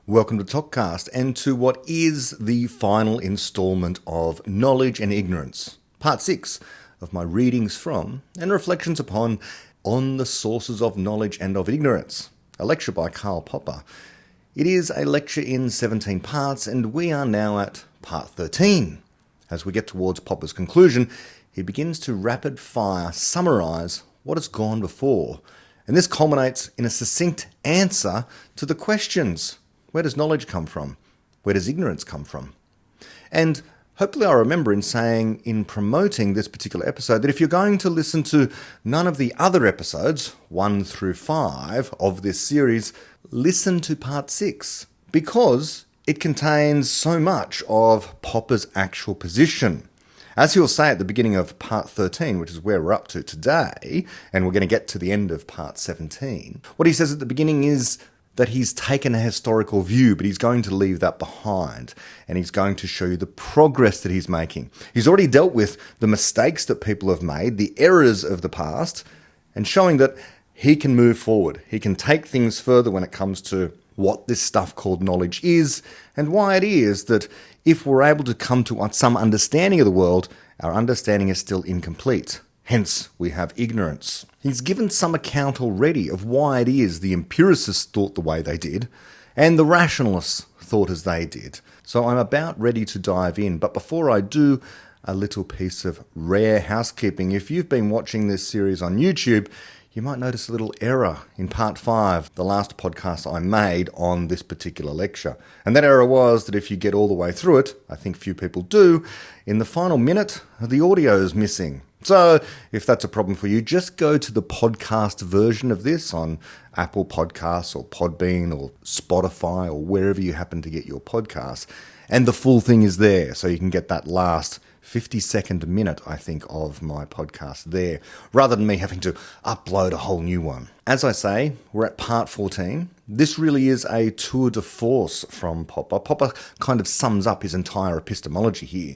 Welcome to Talkcast and to what is the final instalment of Knowledge and Ignorance, part 6 of my readings from and reflections upon On the Sources of Knowledge and of Ignorance, a lecture by Karl Popper. It is a lecture in 17 parts and we are now at part 13. As we get towards Popper's conclusion, he begins to rapid fire summarise what has gone before, and this culminates in a succinct answer to the questions. Where does knowledge come from? Where does ignorance come from? And hopefully I remember in saying, in promoting this particular episode, that if you're going to listen to none of the other episodes, 1 through 5 of this series, listen to part 6, because it contains so much of Popper's actual position. As he'll say at the beginning of part 13, which is where we're up to today, and we're going to get to the end of part 17, what he says at the beginning is that he's taken a historical view, but he's going to leave that behind, and he's going to show you the progress that he's making. He's already dealt with the mistakes that people have made, the errors of the past, and showing that he can move forward. He can take things further when it comes to what this stuff called knowledge is, and why it is that if we're able to come to some understanding of the world, our understanding is still incomplete. Hence, we have ignorance. He's given some account already of why it is the empiricists thought the way they did, and the rationalists thought as they did. So I'm about ready to dive in, but before I do, a little piece of rare housekeeping. If you've been watching this series on YouTube, you might notice a little error in part 5, the last podcast I made on this particular lecture. And that error was that if you get all the way through it, I think few people do, in the final minute, the audio is missing. So if that's a problem for you, just go to the podcast version of this on Apple Podcasts or Podbean or Spotify or wherever you happen to get your podcasts. And the full thing is there, so you can get that last 50-second minute, I think, of my podcast there, rather than me having to upload a whole new one. As I say, we're at part 14. This really is a tour de force from Popper. Popper kind of sums up his entire epistemology here.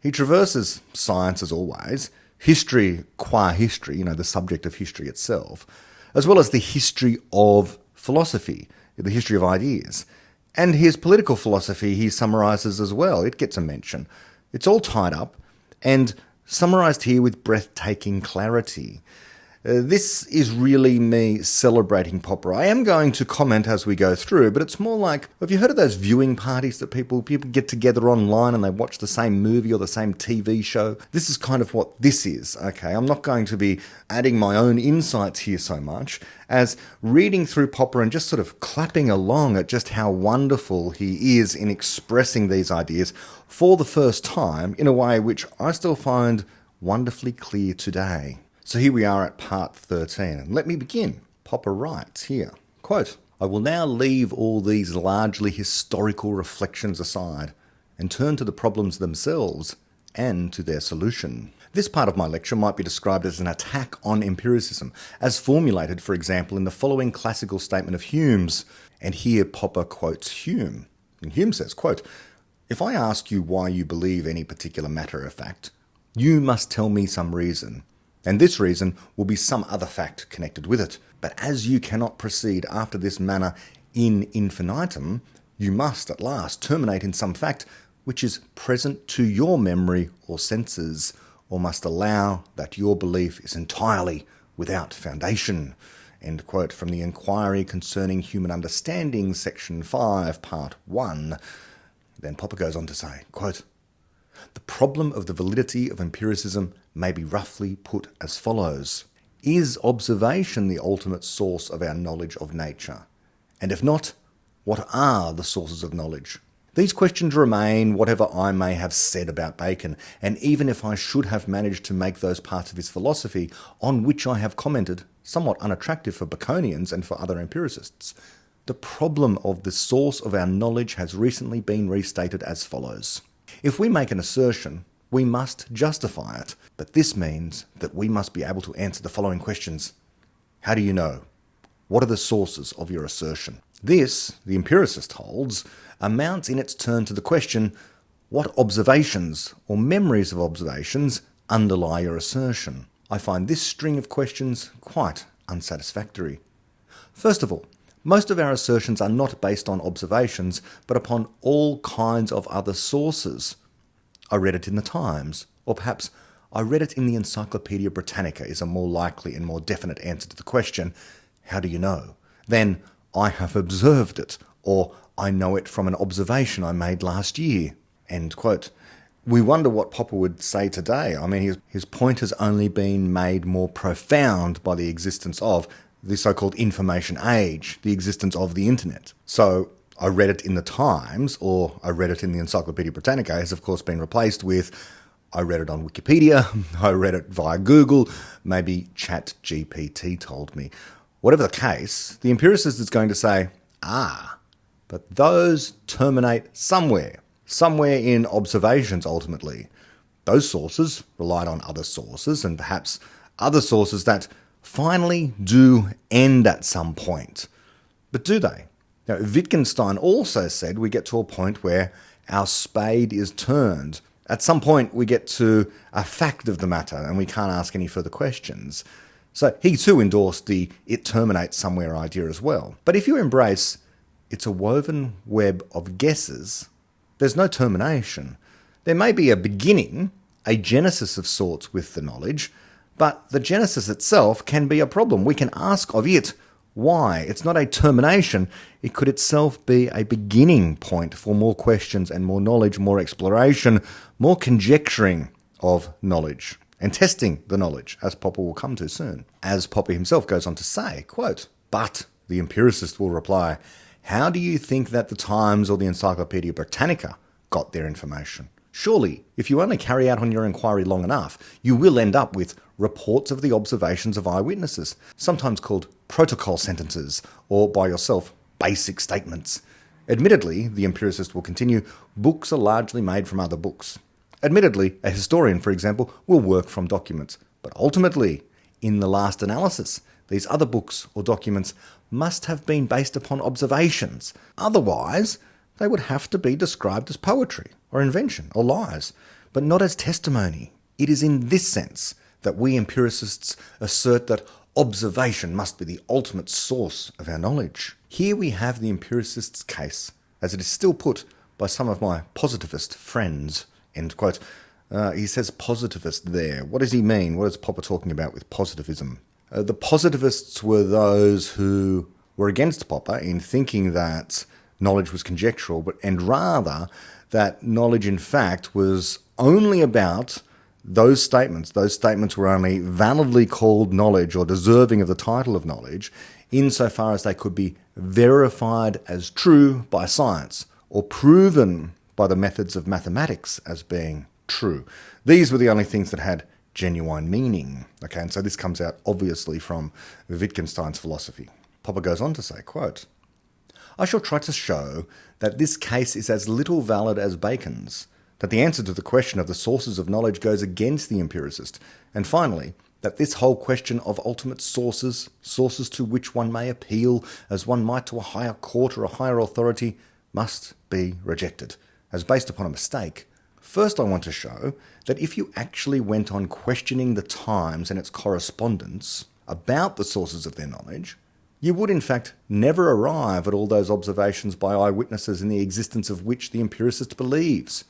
He traverses science as always, history qua history, the subject of history itself, as well as the history of philosophy, the history of ideas. And his political philosophy he summarises as well. It gets a mention. It's all tied up and summarised here with breathtaking clarity. This is really me celebrating Popper. I am going to comment as we go through, but it's more like, have you heard of those viewing parties that people get together online and they watch the same movie or the same TV show? This is kind of what this is, okay? I'm not going to be adding my own insights here so much as reading through Popper and just sort of clapping along at just how wonderful he is in expressing these ideas for the first time in a way which I still find wonderfully clear today. So here we are at part 13, and let me begin. Popper writes here, quote, "I will now leave all these largely historical reflections aside and turn to the problems themselves and to their solution. This part of my lecture might be described as an attack on empiricism, as formulated, for example, in the following classical statement of Hume's." And here Popper quotes Hume. And Hume says, quote, "If I ask you why you believe any particular matter of fact, you must tell me some reason. And this reason will be some other fact connected with it. But as you cannot proceed after this manner in infinitum, you must at last terminate in some fact which is present to your memory or senses, or must allow that your belief is entirely without foundation." End quote from the Inquiry Concerning Human Understanding, section 5, part 1. Then Popper goes on to say, quote, "The problem of the validity of empiricism may be roughly put as follows. Is observation the ultimate source of our knowledge of nature? And if not, what are the sources of knowledge? These questions remain, whatever I may have said about Bacon, and even if I should have managed to make those parts of his philosophy on which I have commented somewhat unattractive for Baconians and for other empiricists. The problem of the source of our knowledge has recently been restated as follows. If we make an assertion, we must justify it, but this means that we must be able to answer the following questions. How do you know? What are the sources of your assertion? This, the empiricist holds, amounts in its turn to the question, what observations or memories of observations underlie your assertion? I find this string of questions quite unsatisfactory. First of all, Most of our assertions are not based on observations, but upon all kinds of other sources. I read it in the Times, or perhaps I read it in the Encyclopaedia Britannica is a more likely and more definite answer to the question, how do you know? Then, I have observed it, or I know it from an observation I made last year. End quote. We wonder what Popper would say today. I mean, his point has only been made more profound by the existence of the so-called information age, the existence of the internet. So, I read it in the Times, or I read it in the Encyclopaedia Britannica, has of course been replaced with I read it on Wikipedia, I read it via Google, maybe ChatGPT told me. Whatever the case, the empiricist is going to say, but those terminate somewhere in observations ultimately. Those sources relied on other sources, and perhaps other sources that finally do end at some point. But do they? Now, Wittgenstein also said we get to a point where our spade is turned. At some point we get to a fact of the matter and we can't ask any further questions. So he too endorsed the it terminates somewhere idea as well. But if you embrace it's a woven web of guesses, there's no termination. There may be a beginning, a genesis of sorts with the knowledge, but the genesis itself can be a problem. We can ask of it why. It's not a termination. It could itself be a beginning point for more questions and more knowledge, more exploration, more conjecturing of knowledge and testing the knowledge, as Popper will come to soon. As Popper himself goes on to say, quote, but the empiricist will reply, how do you think that the Times or the Encyclopaedia Britannica got their information? Surely, if you only carry out on your inquiry long enough, you will end up with reports of the observations of eyewitnesses, sometimes called protocol sentences, or by yourself, basic statements. Admittedly, the empiricist will continue, books are largely made from other books. Admittedly, a historian, for example, will work from documents. But ultimately, in the last analysis, these other books or documents must have been based upon observations. Otherwise, they would have to be described as poetry, or invention, or lies, but not as testimony. It is in this sense that we empiricists assert that observation must be the ultimate source of our knowledge. Here we have the empiricist's case, as it is still put by some of my positivist friends. End quote. He says positivist there. What does he mean? What is Popper talking about with positivism? The positivists were those who were against Popper in thinking that knowledge was conjectural, and rather that knowledge in fact was only about those statements. Those statements were only validly called knowledge or deserving of the title of knowledge insofar as they could be verified as true by science or proven by the methods of mathematics as being true. These were the only things that had genuine meaning. Okay, and so this comes out obviously from Wittgenstein's philosophy. Popper goes on to say, quote, I shall try to show that this case is as little valid as Bacon's, that the answer to the question of the sources of knowledge goes against the empiricist, and finally, that this whole question of ultimate sources to which one may appeal as one might to a higher court or a higher authority, must be rejected, as based upon a mistake. First, I want to show that if you actually went on questioning the Times and its correspondence about the sources of their knowledge, you would in fact never arrive at all those observations by eyewitnesses in the existence of which the empiricist believes.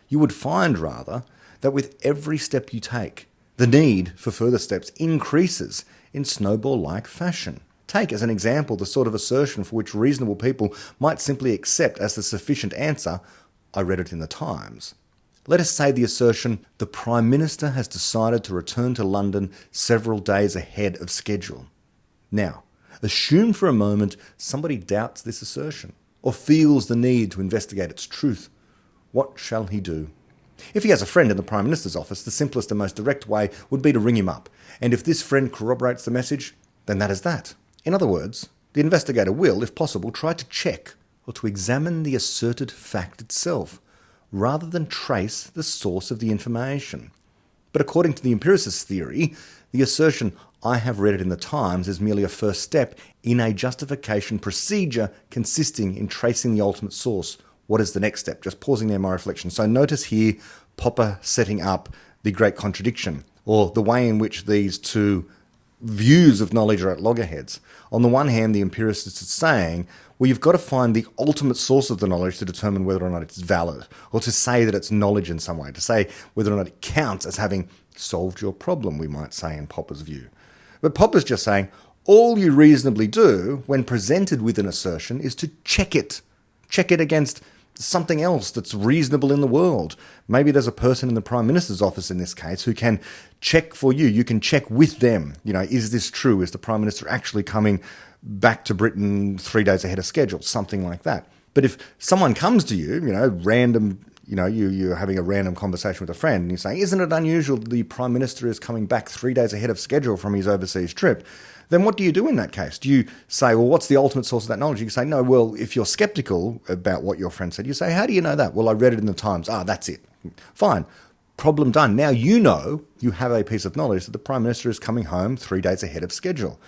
You would find, rather, that with every step you take, the need for further steps increases in snowball-like fashion. Take as an example the sort of assertion for which reasonable people might simply accept as the sufficient answer, I read it in the Times. Let us say the assertion, the Prime Minister has decided to return to London several days ahead of schedule. Now, assume for a moment somebody doubts this assertion, or feels the need to investigate its truth. What shall he do? If he has a friend in the Prime Minister's office, the simplest and most direct way would be to ring him up, and if this friend corroborates the message, then that is that. In other words, the investigator will, if possible, try to check or to examine the asserted fact itself, rather than trace the source of the information. But according to the empiricist's theory, the assertion, I have read it in the Times, is merely a first step in a justification procedure consisting in tracing the ultimate source. What is the next step? Just pausing there, my reflection. So notice here Popper setting up the great contradiction, or the way in which these two views of knowledge are at loggerheads. On the one hand, the empiricist is saying, well, you've got to find the ultimate source of the knowledge to determine whether or not it's valid, or to say that it's knowledge in some way, to say whether or not it counts as having solved your problem, we might say in Popper's view. But Popper's just saying, all you reasonably do when presented with an assertion is to check it. Check it against something else that's reasonable in the world. Maybe there's a person in the Prime Minister's office in this case who can check for you. You can check with them. Is this true? Is the Prime Minister actually coming back to Britain 3 days ahead of schedule? Something like that. But if someone comes to you, random, you're having a random conversation with a friend and you're saying, isn't it unusual the Prime Minister is coming back 3 days ahead of schedule from his overseas trip? Then what do you do in that case? Do you say, well, what's the ultimate source of that knowledge? You say, no, well, if you're skeptical about what your friend said, you say, how do you know that? Well, I read it in the Times. That's it. Fine. Problem done. Now you have a piece of knowledge that the Prime Minister is coming home 3 days ahead of schedule.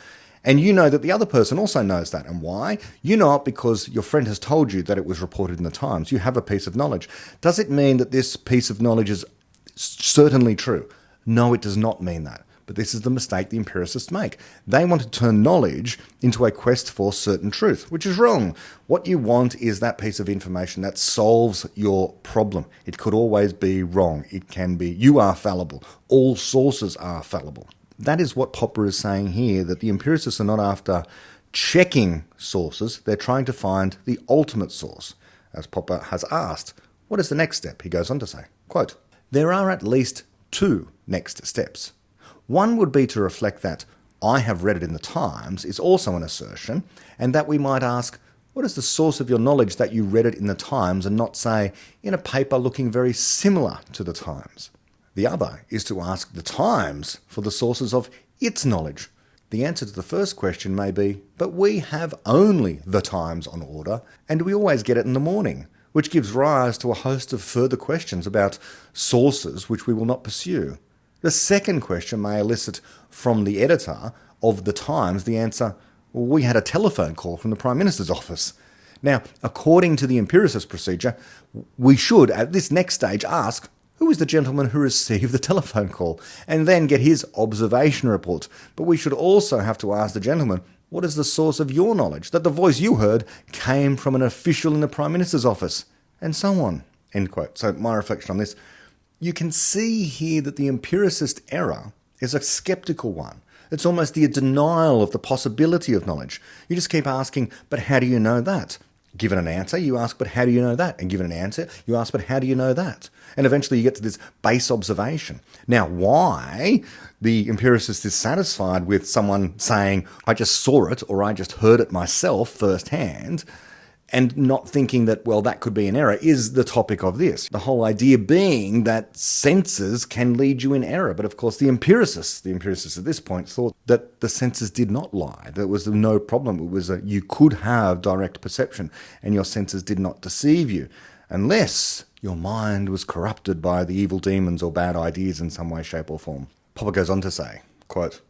And you know that the other person also knows that. And why? You know it because your friend has told you that it was reported in the Times. You have a piece of knowledge. Does it mean that this piece of knowledge is certainly true? No, it does not mean that. But this is the mistake the empiricists make. They want to turn knowledge into a quest for certain truth, which is wrong. What you want is that piece of information that solves your problem. It could always be wrong. It can be, you are fallible. All sources are fallible. That is what Popper is saying here, that the empiricists are not after checking sources. They're trying to find the ultimate source. As Popper has asked, what is the next step? He goes on to say, quote, there are at least two next steps. One would be to reflect that I have read it in the Times is also an assertion, and that we might ask, what is the source of your knowledge that you read it in the Times and not, say, in a paper looking very similar to the Times? The other is to ask the Times for the sources of its knowledge. The answer to the first question may be, but we have only the Times on order, and we always get it in the morning, which gives rise to a host of further questions about sources which we will not pursue. The second question may elicit from the editor of the Times the answer, well, we had a telephone call from the Prime Minister's office. Now, according to the empiricist procedure, we should, at this next stage, ask, who is the gentleman who received the telephone call? And then get his observation report. But we should also have to ask the gentleman, what is the source of your knowledge that the voice you heard came from an official in the Prime Minister's office? And so on. End quote. So my reflection on this, you can see here that the empiricist error is a skeptical one. It's almost the denial of the possibility of knowledge. You just keep asking, but how do you know that? Given an answer, you ask, but how do you know that? And given an answer, you ask, but how do you know that? And eventually you get to this base observation. Now, why the empiricist is satisfied with someone saying, I just saw it or I just heard it myself firsthand, and not thinking that, well, that could be an error, is the topic of this. The whole idea being that senses can lead you in error. But of course, the empiricists at this point thought that the senses did not lie. There was no problem. It was you could have direct perception and your senses did not deceive you, unless your mind was corrupted by the evil demons or bad ideas in some way, shape or form. Popper goes on to say, quote,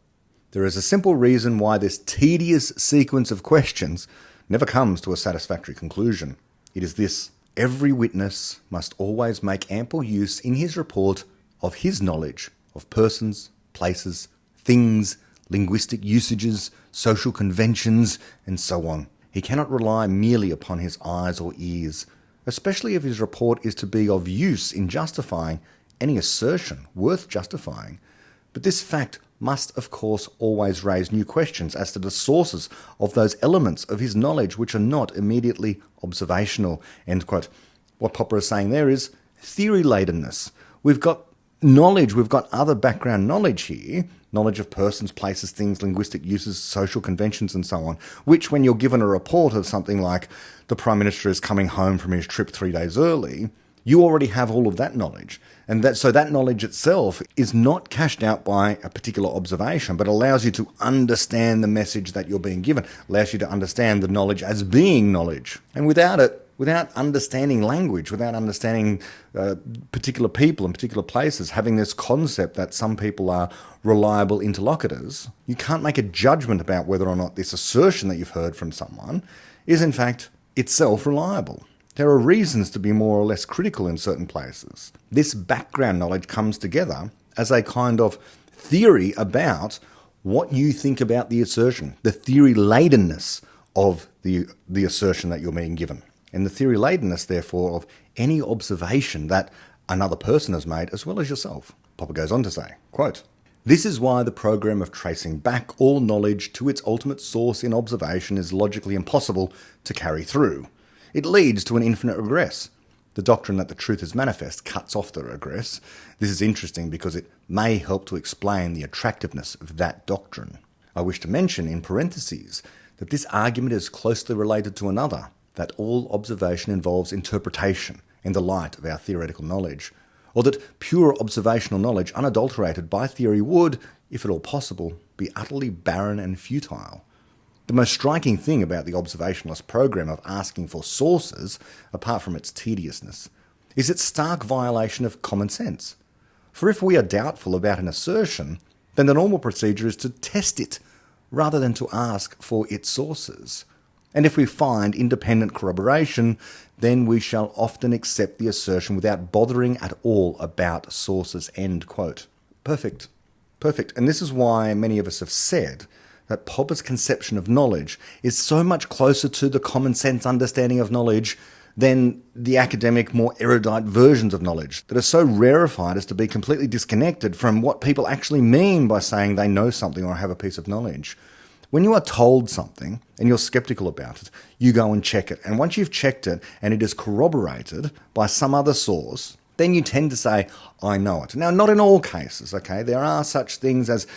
there is a simple reason why this tedious sequence of questions never comes to a satisfactory conclusion. It is this: every witness must always make ample use in his report of his knowledge of persons, places, things, linguistic usages, social conventions, and so on. He cannot rely merely upon his eyes or ears, especially if his report is to be of use in justifying any assertion worth justifying. But this fact must, of course, always raise new questions as to the sources of those elements of his knowledge which are not immediately observational. End quote. What Popper is saying there is theoryladenness. We've got knowledge, we've got other background knowledge here, knowledge of persons, places, things, linguistic uses, social conventions, and so on, which when you're given a report of something like the Prime Minister is coming home from his trip 3 days early, you already have all of that knowledge. And so that knowledge itself is not cashed out by a particular observation, but allows you to understand the message that you're being given, allows you to understand the knowledge as being knowledge. And without it, without understanding language, without understanding particular people and particular places, having this concept that some people are reliable interlocutors, you can't make a judgment about whether or not this assertion that you've heard from someone is in fact itself reliable. There are reasons to be more or less critical in certain places. This background knowledge comes together as a kind of theory about what you think about the assertion, the theoryladenness of the assertion that you're being given. And the theoryladenness, therefore, of any observation that another person has made, as well as yourself. Popper goes on to say, quote, "This is why the program of tracing back all knowledge to its ultimate source in observation is logically impossible to carry through. It leads to an infinite regress. The doctrine that the truth is manifest cuts off the regress. This is interesting because it may help to explain the attractiveness of that doctrine. I wish to mention, in parentheses, that this argument is closely related to another, that all observation involves interpretation in the light of our theoretical knowledge, or that pure observational knowledge unadulterated by theory would, if at all possible, be utterly barren and futile. The most striking thing about the observationalist program of asking for sources, apart from its tediousness, is its stark violation of common sense. For if we are doubtful about an assertion, then the normal procedure is to test it, rather than to ask for its sources. And if we find independent corroboration, then we shall often accept the assertion without bothering at all about sources." End quote. Perfect. Perfect. And this is why many of us have said that Popper's conception of knowledge is so much closer to the common sense understanding of knowledge than the academic, more erudite versions of knowledge that are so rarefied as to be completely disconnected from what people actually mean by saying they know something or have a piece of knowledge. When you are told something and you're skeptical about it, you go and check it. And once you've checked it and it is corroborated by some other source, then you tend to say, I know it. Now, not in all cases, okay? There are such things as,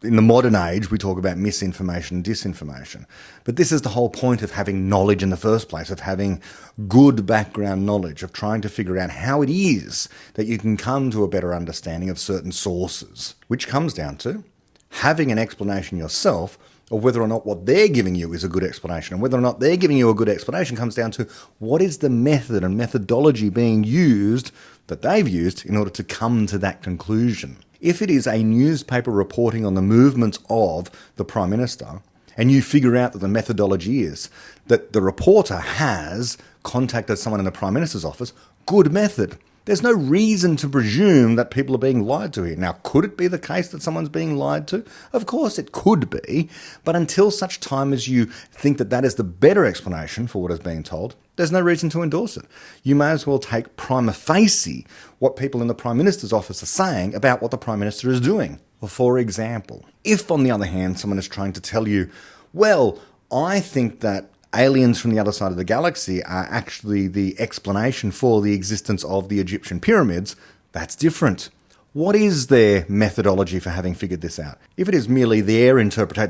in the modern age, we talk about misinformation and disinformation. But this is the whole point of having knowledge in the first place, of having good background knowledge, of trying to figure out how it is that you can come to a better understanding of certain sources, which comes down to having an explanation yourself of whether or not what they're giving you is a good explanation. And whether or not they're giving you a good explanation comes down to what is the method and methodology being used that they've used in order to come to that conclusion. If it is a newspaper reporting on the movements of the Prime Minister, and you figure out that the methodology is that the reporter has contacted someone in the Prime Minister's office, good method. There's no reason to presume that people are being lied to here. Now, could it be the case that someone's being lied to? Of course it could be, but until such time as you think that that is the better explanation for what is being told, there's no reason to endorse it. You may as well take prima facie what people in the Prime Minister's office are saying about what the Prime Minister is doing. For example, if on the other hand someone is trying to tell you, well, I think that aliens from the other side of the galaxy are actually the explanation for the existence of the Egyptian pyramids, that's different. What is their methodology for having figured this out? If it is merely their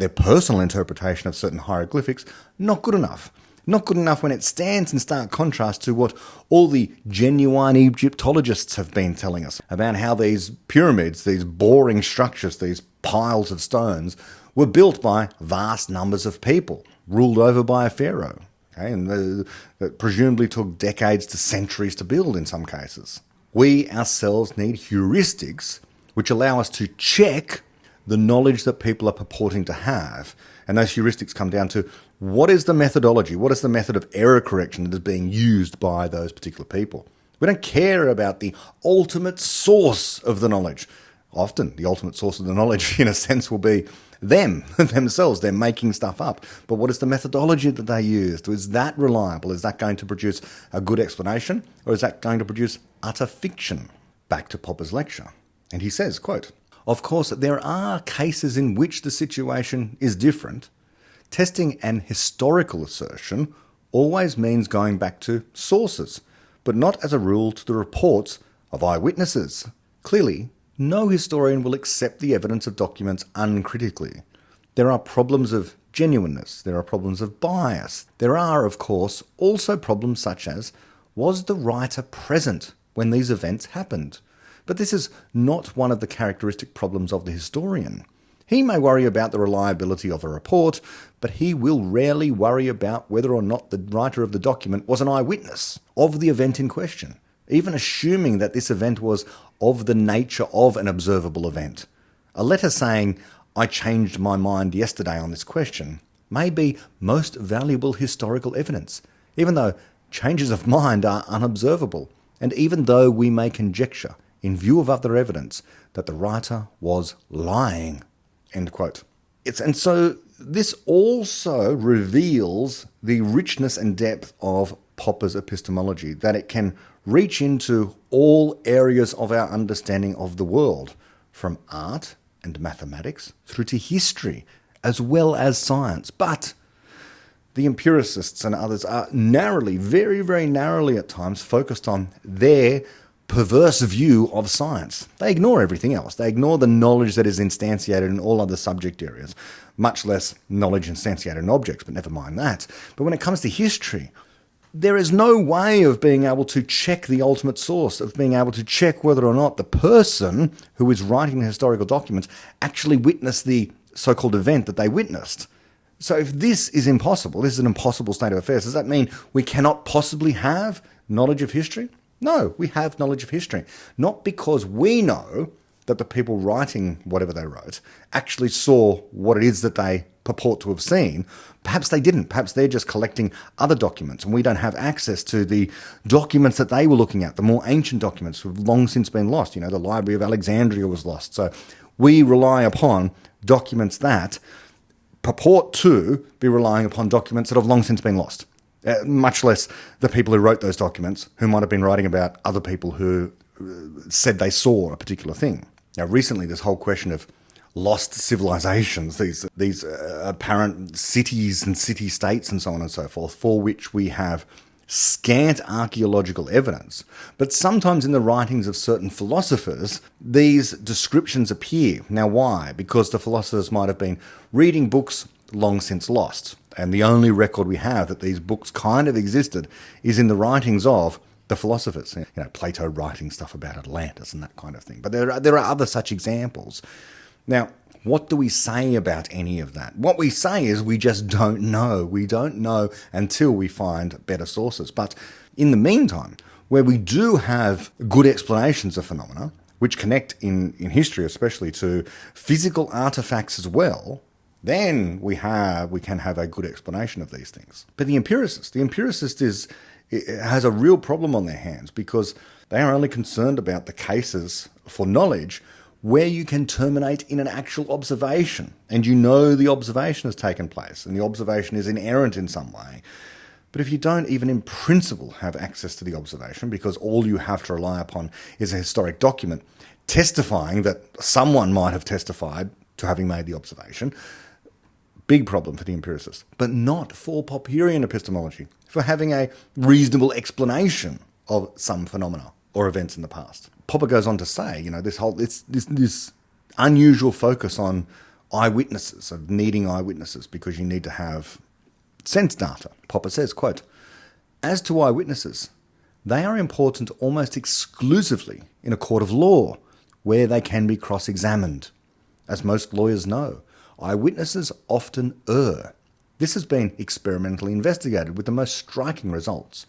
personal interpretation of certain hieroglyphics, not good enough. Not good enough when it stands in stark contrast to what all the genuine Egyptologists have been telling us about how these pyramids, these boring structures, these piles of stones, were built by vast numbers of people, ruled over by a pharaoh, okay, and that presumably took decades to centuries to build in some cases. We ourselves need heuristics which allow us to check the knowledge that people are purporting to have. And those heuristics come down to what is the methodology, what is the method of error correction that is being used by those particular people. We don't care about the ultimate source of the knowledge. Often the ultimate source of the knowledge, in a sense, will be themselves. They're making stuff up. But what is the methodology that they used? Is that reliable? Is that going to produce a good explanation? Or is that going to produce utter fiction? Back to Popper's lecture. And he says, quote, "Of course, there are cases in which the situation is different. Testing an historical assertion always means going back to sources, but not as a rule to the reports of eyewitnesses. Clearly, no historian will accept the evidence of documents uncritically. There are problems of genuineness, there are problems of bias. There are, of course, also problems such as, was the writer present when these events happened? But this is not one of the characteristic problems of the historian. He may worry about the reliability of a report, but he will rarely worry about whether or not the writer of the document was an eyewitness of the event in question, even assuming that this event was of the nature of an observable event. A letter saying, 'I changed my mind yesterday on this question,' may be most valuable historical evidence, even though changes of mind are unobservable, and even though we may conjecture, in view of other evidence, that the writer was lying." End quote. And so this also reveals the richness and depth of Popper's epistemology, that it can reach into all areas of our understanding of the world, from art and mathematics through to history, as well as science. But the empiricists and others are narrowly, very, very narrowly at times, focused on their perverse view of science. They ignore everything else. They ignore the knowledge that is instantiated in all other subject areas, much less knowledge instantiated in objects, but never mind that. But when it comes to history, there is no way of being able to check the ultimate source, of being able to check whether or not the person who is writing the historical documents actually witnessed the so-called event that they witnessed. So if this is impossible, this is an impossible state of affairs, does that mean we cannot possibly have knowledge of history? No, we have knowledge of history. Not because we know that the people writing whatever they wrote actually saw what it is that they purport to have seen. Perhaps they didn't. Perhaps they're just collecting other documents and we don't have access to the documents that they were looking at, the more ancient documents who have long since been lost. You know, the Library of Alexandria was lost. So we rely upon documents that purport to be relying upon documents that have long since been lost. Much less the people who wrote those documents, who might have been writing about other people who said they saw a particular thing. Now, recently, this whole question of lost civilizations, these apparent cities and city-states and so on and so forth, for which we have scant archaeological evidence. But sometimes in the writings of certain philosophers, these descriptions appear. Now, why? Because the philosophers might have been reading books long since lost. And the only record we have that these books kind of existed is in the writings of the philosophers. You know, Plato writing stuff about Atlantis and that kind of thing. But there are other such examples. Now, what do we say about any of that? What we say is we just don't know. We don't know until we find better sources. But in the meantime, where we do have good explanations of phenomena, which connect in history especially to physical artifacts as well, then we can have a good explanation of these things. But the empiricist has a real problem on their hands, because they are only concerned about the cases for knowledge where you can terminate in an actual observation, and you know the observation has taken place, and the observation is inerrant in some way. But if you don't even in principle have access to the observation, because all you have to rely upon is a historic document testifying that someone might have testified to having made the observation, big problem for the empiricist, but not for Popperian epistemology, for having a reasonable explanation of some phenomena or events in the past. Popper goes on to say, you know, this unusual focus on eyewitnesses, of needing eyewitnesses because you need to have sense data. Popper says, quote, "As to eyewitnesses, they are important almost exclusively in a court of law, where they can be cross-examined. As most lawyers know, eyewitnesses often err. This has been experimentally investigated with the most striking results.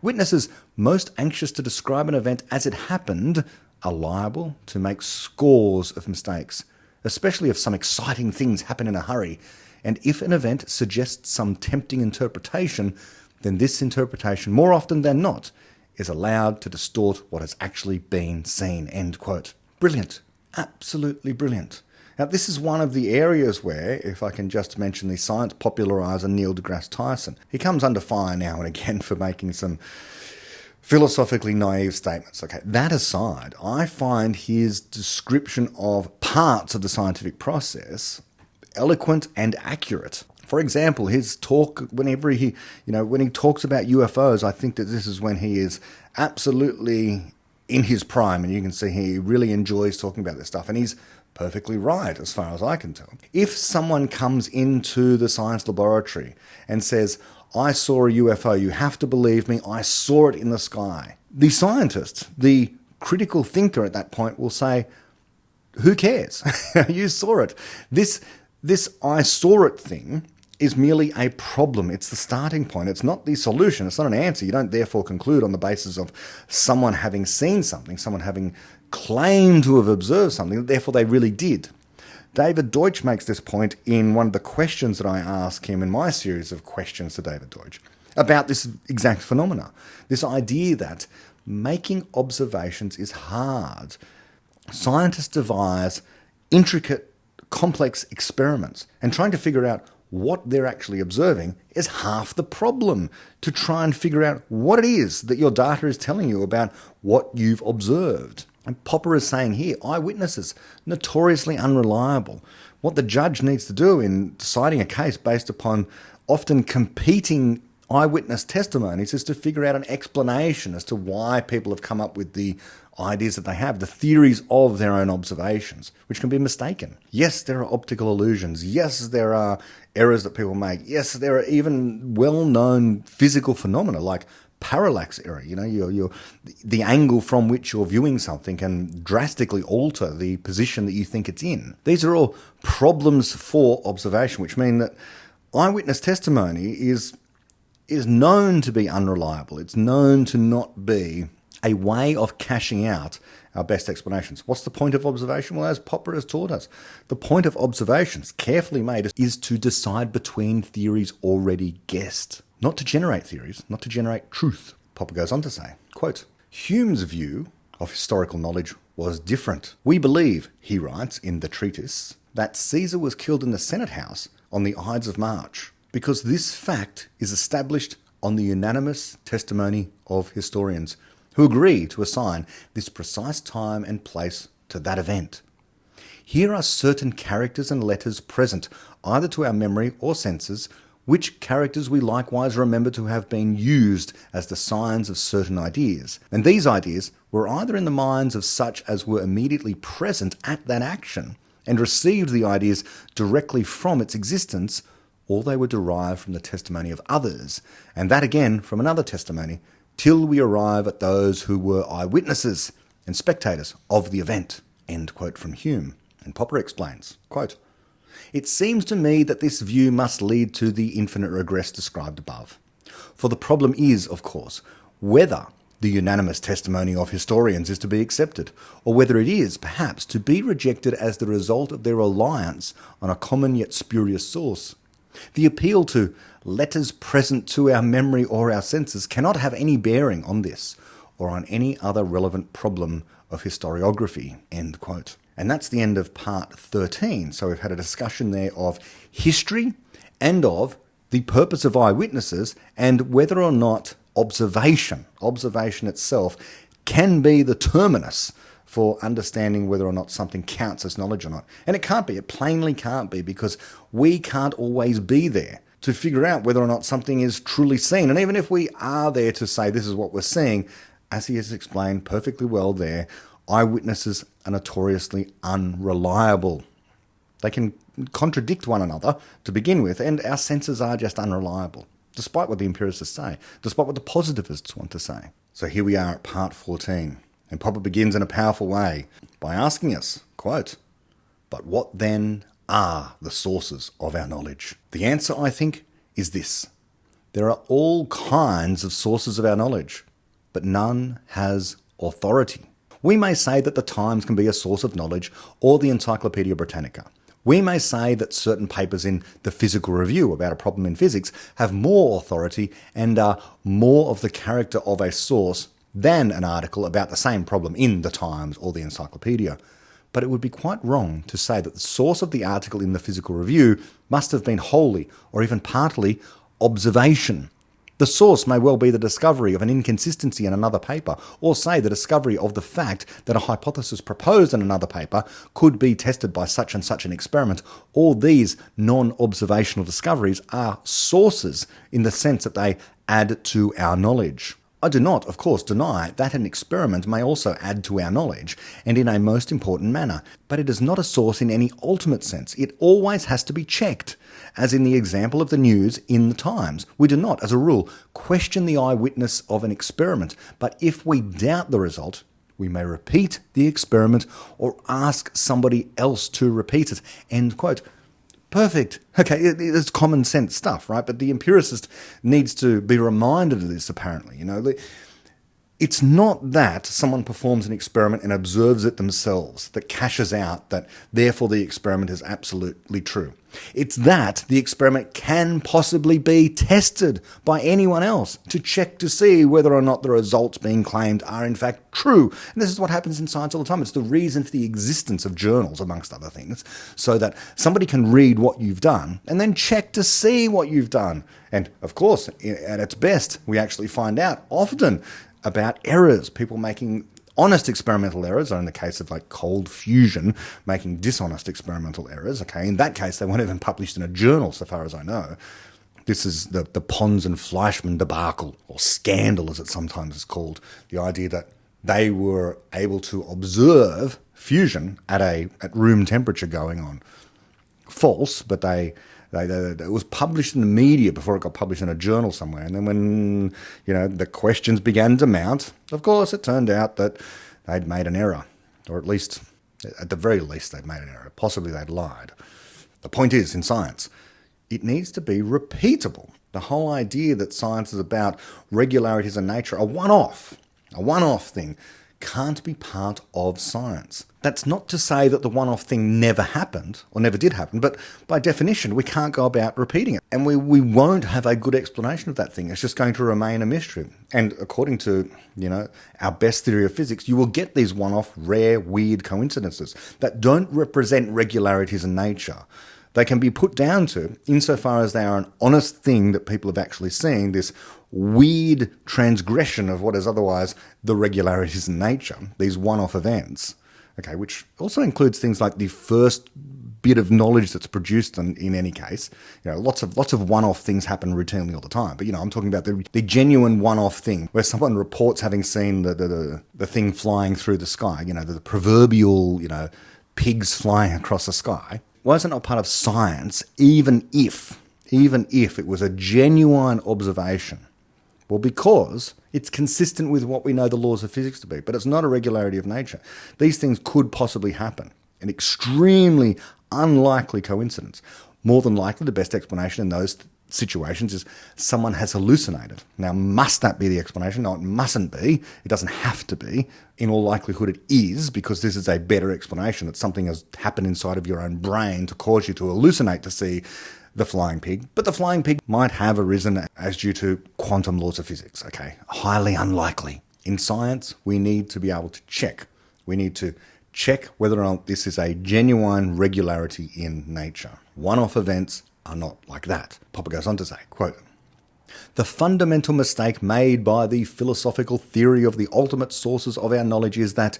Witnesses most anxious to describe an event as it happened are liable to make scores of mistakes, especially if some exciting things happen in a hurry. And if an event suggests some tempting interpretation, then this interpretation, more often than not, is allowed to distort what has actually been seen." End quote. Brilliant. Absolutely brilliant. Now, this is one of the areas where, if I can just mention the science populariser Neil deGrasse Tyson, he comes under fire now and again for making some philosophically naive statements. Okay, that aside, I find his description of parts of the scientific process eloquent and accurate. For example, his talk, when he talks about UFOs, I think that this is when he is absolutely in his prime, and you can see he really enjoys talking about this stuff, and he's perfectly right as far as I can tell. If someone comes into the science laboratory and says, "I saw a UFO, you have to believe me, I saw it in the sky," the scientist, the critical thinker at that point will say, "Who cares? You saw it." This "I saw it" thing is merely a problem. It's the starting point. It's not the solution. It's not an answer. You don't therefore conclude on the basis of someone having seen something, someone having claimed to have observed something, therefore they really did. David Deutsch makes this point in one of the questions that I ask him in my series of questions to David Deutsch about this exact phenomena. This idea that making observations is hard. Scientists devise intricate complex experiments and trying to figure out what they're actually observing is half the problem, to try and figure out what it is that your data is telling you about what you've observed. And Popper is saying here, eyewitnesses, notoriously unreliable. What the judge needs to do in deciding a case based upon often competing eyewitness testimonies is to figure out an explanation as to why people have come up with the ideas that they have, the theories of their own observations, which can be mistaken. Yes, there are optical illusions. Yes, there are errors that people make. Yes, there are even well-known physical phenomena like parallax error. The angle from which you're viewing something can drastically alter the position that you think it's in. These are all problems for observation, which mean that eyewitness testimony is known to be unreliable. It's known to not be a way of cashing out our best explanations. What's the point of observation? Well, as Popper has taught us, the point of observations, carefully made, is to decide between theories already guessed. Not to generate theories, not to generate truth. Popper goes on to say, quote, Hume's view of historical knowledge was different. We believe, he writes in the treatise, that Caesar was killed in the Senate House on the Ides of March, because this fact is established on the unanimous testimony of historians, who agree to assign this precise time and place to that event. Here are certain characters and letters present, either to our memory or senses, which characters we likewise remember to have been used as the signs of certain ideas. And these ideas were either in the minds of such as were immediately present at that action, and received the ideas directly from its existence, or they were derived from the testimony of others, and that again from another testimony, till we arrive at those who were eyewitnesses and spectators of the event. End quote from Hume. And Popper explains, quote, It seems to me that this view must lead to the infinite regress described above. For the problem is, of course, whether the unanimous testimony of historians is to be accepted, or whether it is, perhaps, to be rejected as the result of their reliance on a common yet spurious source. The appeal to letters present to our memory or our senses cannot have any bearing on this, or on any other relevant problem of historiography. End quote. And that's the end of part 13. So we've had a discussion there of history and of the purpose of eyewitnesses and whether or not observation itself can be the terminus for understanding whether or not something counts as knowledge or not. And it can't be. It plainly can't be, because we can't always be there to figure out whether or not something is truly seen. And even if we are there to say this is what we're seeing, as he has explained perfectly well there, eyewitnesses are notoriously unreliable. They can contradict one another to begin with, and our senses are just unreliable, despite what the empiricists say, despite what the positivists want to say. So here we are at part 14, and Popper begins in a powerful way by asking us, quote, But what then are the sources of our knowledge? The answer, I think, is this. There are all kinds of sources of our knowledge, but none has authority. We may say that the Times can be a source of knowledge, or the Encyclopaedia Britannica. We may say that certain papers in the Physical Review about a problem in physics have more authority and are more of the character of a source than an article about the same problem in the Times or the Encyclopaedia. But it would be quite wrong to say that the source of the article in the Physical Review must have been wholly, or even partly, observation. The source may well be the discovery of an inconsistency in another paper, or say the discovery of the fact that a hypothesis proposed in another paper could be tested by such and such an experiment. All these non-observational discoveries are sources in the sense that they add to our knowledge. I do not, of course, deny that an experiment may also add to our knowledge, and in a most important manner, but it is not a source in any ultimate sense. It always has to be checked, as in the example of the news in the Times. We do not, as a rule, question the eyewitness of an experiment, but if we doubt the result, we may repeat the experiment or ask somebody else to repeat it. End quote. Perfect. Okay, it's common sense stuff, right? But the empiricist needs to be reminded of this, apparently. It's not that someone performs an experiment and observes it themselves that cashes out that therefore the experiment is absolutely true. It's that the experiment can possibly be tested by anyone else to check to see whether or not the results being claimed are in fact true. And this is what happens in science all the time. It's the reason for the existence of journals, amongst other things, so that somebody can read what you've done and then check to see what you've done. And of course, at its best, we actually find out often about errors, people making honest experimental errors, or in the case of like cold fusion, making dishonest experimental errors. Okay, in that case, they weren't even published in a journal, so far as I know. This is the Pons and Fleischmann debacle, or scandal as it sometimes is called. The idea that they were able to observe fusion at room temperature going on. False, but it was published in the media before it got published in a journal somewhere. And then when, the questions began to mount, of course, it turned out that they'd made an error. Or at least, at the very least, they'd made an error. Possibly they'd lied. The point is, in science, it needs to be repeatable. The whole idea that science is about regularities in nature, a one-off thing, can't be part of science. That's not to say that the one-off thing never happened or never did happen, but by definition, we can't go about repeating it. And we won't have a good explanation of that thing. It's just going to remain a mystery. And according to, our best theory of physics, you will get these one-off, rare, weird coincidences that don't represent regularities in nature. They can be put down to, insofar as they are an honest thing that people have actually seen, this weird transgression of what is otherwise the regularities in nature, these one-off events, okay, which also includes things like the first bit of knowledge that's produced in any case. Lots of one-off things happen routinely all the time, but I'm talking about the genuine one-off thing where someone reports having seen the thing flying through the sky, the proverbial, pigs flying across the sky. Why is it not part of science, even if it was a genuine observation? Well, because it's consistent with what we know the laws of physics to be, but it's not a regularity of nature. These things could possibly happen. An extremely unlikely coincidence. More than likely, the best explanation in those situations is someone has hallucinated. Now, must that be the explanation? No, it mustn't be. It doesn't have to be. In all likelihood, it is, because this is a better explanation that something has happened inside of your own brain to cause you to hallucinate to see the flying pig. But the flying pig might have arisen as due to quantum laws of physics. Okay, highly unlikely. In science, we need to be able to check. We need to check whether or not this is a genuine regularity in nature. One-off events are not like that. Popper goes on to say, quote, "The fundamental mistake made by the philosophical theory of the ultimate sources of our knowledge is that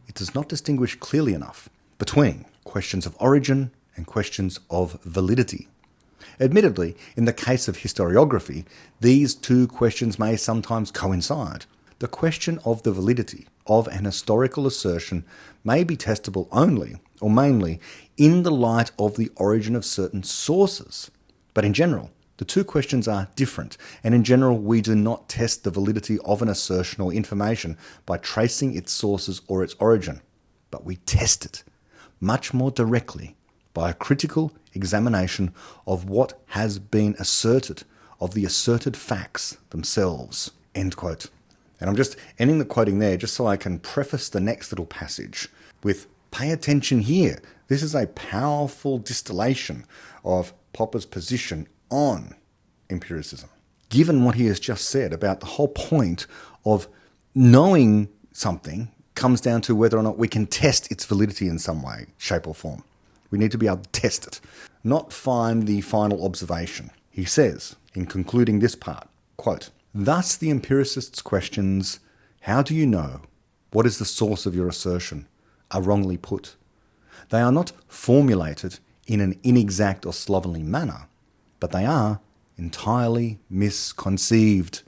it does not distinguish clearly enough between questions of origin and questions of validity. Admittedly, in the case of historiography, these two questions may sometimes coincide. The question of the validity of an historical assertion may be testable only, or mainly, in the light of the origin of certain sources. But in general, the two questions are different, and in general, we do not test the validity of an assertion or information by tracing its sources or its origin, but we test it much more directly by a critical examination of what has been asserted, of the asserted facts themselves." End quote. And I'm just ending the quoting there just so I can preface the next little passage with, pay attention here. This is a powerful distillation of Popper's position on empiricism. Given what he has just said about the whole point of knowing something comes down to whether or not we can test its validity in some way, shape or form. We need to be able to test it, not find the final observation. He says, in concluding this part, quote, "Thus the empiricist's questions, how do you know? What is the source of your assertion? Are wrongly put. They are not formulated in an inexact or slovenly manner, but they are entirely misconceived.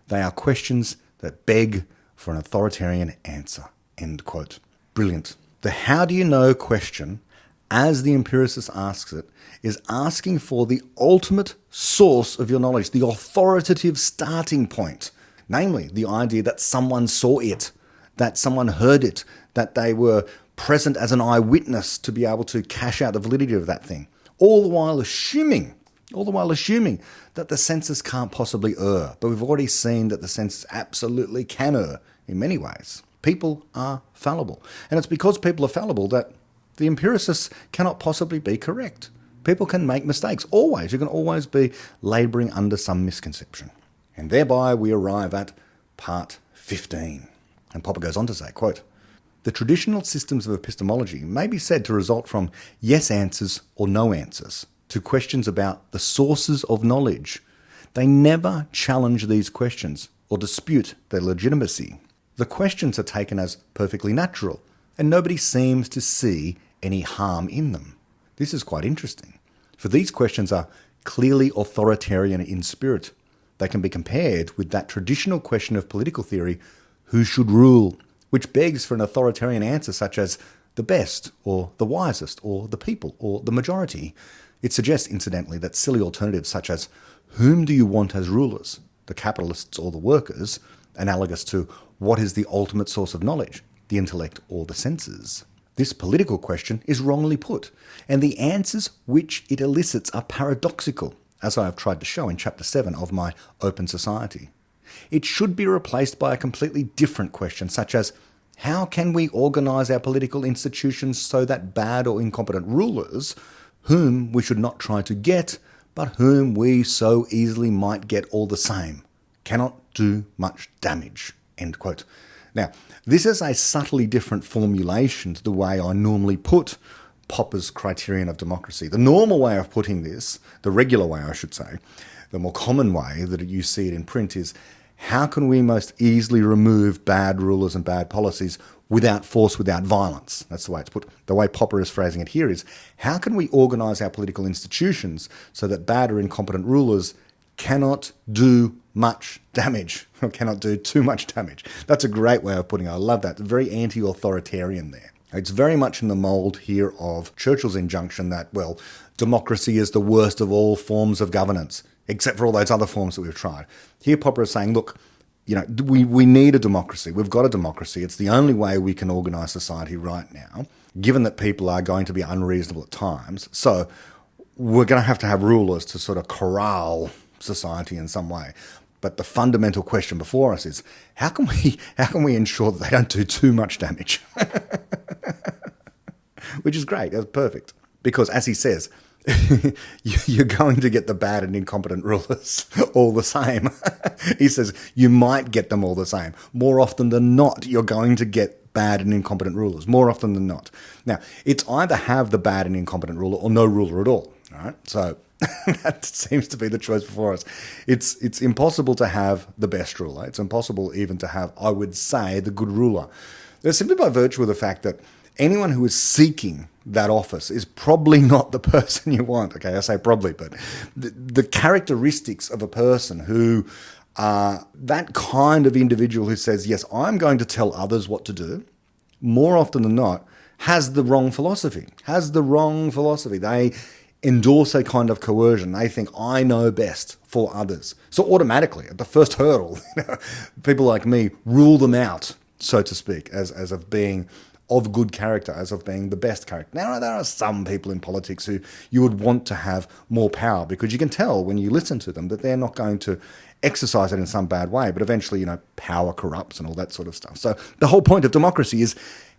They are questions that beg for an authoritarian answer." End quote. Brilliant. The how do you know question, as the empiricist asks it, is asking for the ultimate source of your knowledge, the authoritative starting point, namely the idea that someone saw it, that someone heard it, that they were present as an eyewitness to be able to cash out the validity of that thing, all the while assuming all the while assuming that the senses can't possibly err. But we've already seen that the senses absolutely can err in many ways. People are fallible. And it's because people are fallible that the empiricists cannot possibly be correct. People can make mistakes, always. You can always be labouring under some misconception. And thereby we arrive at part 15. And Popper goes on to say, quote, "The traditional systems of epistemology may be said to result from yes answers or no answers to questions about the sources of knowledge. They never challenge these questions or dispute their legitimacy. The questions are taken as perfectly natural, and nobody seems to see any harm in them. This is quite interesting, for these questions are clearly authoritarian in spirit. They can be compared with that traditional question of political theory, who should rule, which begs for an authoritarian answer such as the best, or the wisest, or the people, or the majority. It suggests, incidentally, that silly alternatives such as whom do you want as rulers, the capitalists or the workers, analogous to what is the ultimate source of knowledge, the intellect or the senses. This political question is wrongly put, and the answers which it elicits are paradoxical, as I have tried to show in Chapter 7 of my Open Society. It should be replaced by a completely different question, such as, how can we organise our political institutions so that bad or incompetent rulers, whom we should not try to get, but whom we so easily might get all the same, cannot do much damage?" End quote. Now, this is a subtly different formulation to the way I normally put Popper's criterion of democracy. The normal way of putting this, the regular way I should say, the more common way that you see it in print is, how can we most easily remove bad rulers and bad policies without force, without violence? That's the way it's put. The way Popper is phrasing it here is, how can we organise our political institutions so that bad or incompetent rulers cannot do much damage, or cannot do too much damage? That's a great way of putting it. I love that. It's very anti-authoritarian there. It's very much in the mould here of Churchill's injunction that, well, democracy is the worst of all forms of governance, except for all those other forms that we've tried. Here Popper is saying, look, we need a democracy. We've got a democracy. It's the only way we can organise society right now, given that people are going to be unreasonable at times. So we're going to have rulers to sort of corral society in some way. But the fundamental question before us is, how can we ensure that they don't do too much damage? Which is great. That's perfect. Because as he says, you're going to get the bad and incompetent rulers all the same. He says you might get them all the same. More often than not, you're going to get bad and incompetent rulers. More often than not. Now, it's either have the bad and incompetent ruler or no ruler at all. All right? So that seems to be the choice before us. It's impossible to have the best ruler. It's impossible even to have, I would say, the good ruler. That's simply by virtue of the fact that anyone who is seeking that office is probably not the person you want. Okay, I say probably, but the characteristics of a person who are that kind of individual who says, yes, I'm going to tell others what to do, more often than not, has the wrong philosophy. They endorse a kind of coercion. They think, I know best for others. So automatically, at the first hurdle, people like me rule them out, so to speak, as of being of good character, as of being the best character. Now, there are some people in politics who you would want to have more power, because you can tell when you listen to them that they're not going to exercise it in some bad way, but eventually, power corrupts and all that sort of stuff. So the whole point of democracy is,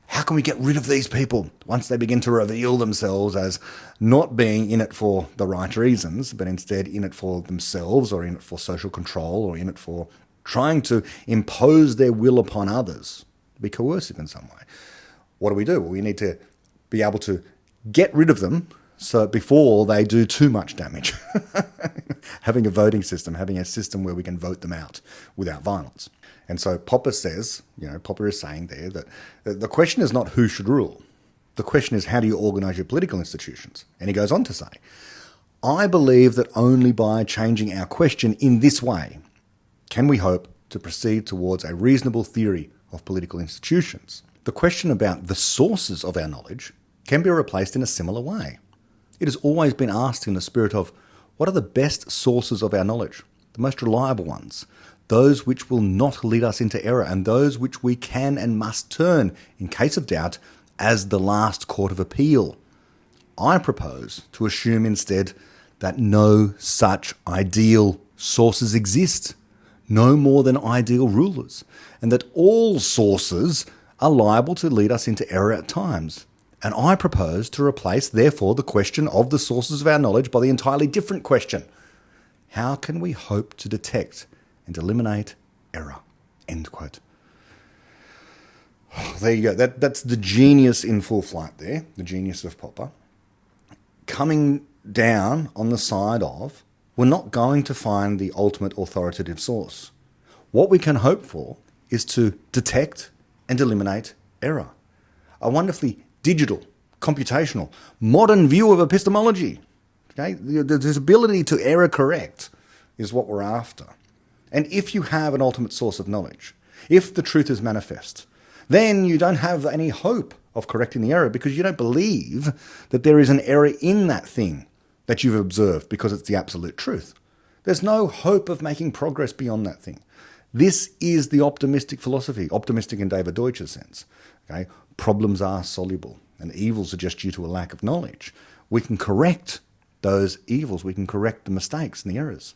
how can we get rid of these people once they begin to reveal themselves as not being in it for the right reasons, but instead in it for themselves, or in it for social control, or in it for trying to impose their will upon others, be coercive in some way? What do? Well, we need to be able to get rid of them so before they do too much damage. Having a voting system, having a system where we can vote them out without violence. And so Popper says, Popper is saying there that the question is not who should rule. The question is, how do you organise your political institutions? And he goes on to say, I believe that only by changing our question in this way can we hope to proceed towards a reasonable theory of political institutions. The question about the sources of our knowledge can be replaced in a similar way. It has always been asked in the spirit of, what are the best sources of our knowledge? The most reliable ones. Those which will not lead us into error, and those which we can and must turn, in case of doubt, as the last court of appeal. I propose to assume instead that no such ideal sources exist, no more than ideal rulers, and that all sources are liable to lead us into error at times. And I propose to replace, therefore, the question of the sources of our knowledge by the entirely different question: how can we hope to detect and eliminate error? End quote. There you go. That's the genius in full flight there, the genius of Popper, coming down on the side of, we're not going to find the ultimate authoritative source. What we can hope for is to detect and eliminate error. A wonderfully digital, computational, modern view of epistemology. Okay? This ability to error correct is what we're after. And if you have an ultimate source of knowledge, if the truth is manifest, then you don't have any hope of correcting the error because you don't believe that there is an error in that thing that you've observed because it's the absolute truth. There's no hope of making progress beyond that thing. This is the optimistic philosophy, optimistic in David Deutsch's sense. Okay? Problems are soluble and evils are just due to a lack of knowledge. We can correct those evils. We can correct the mistakes and the errors.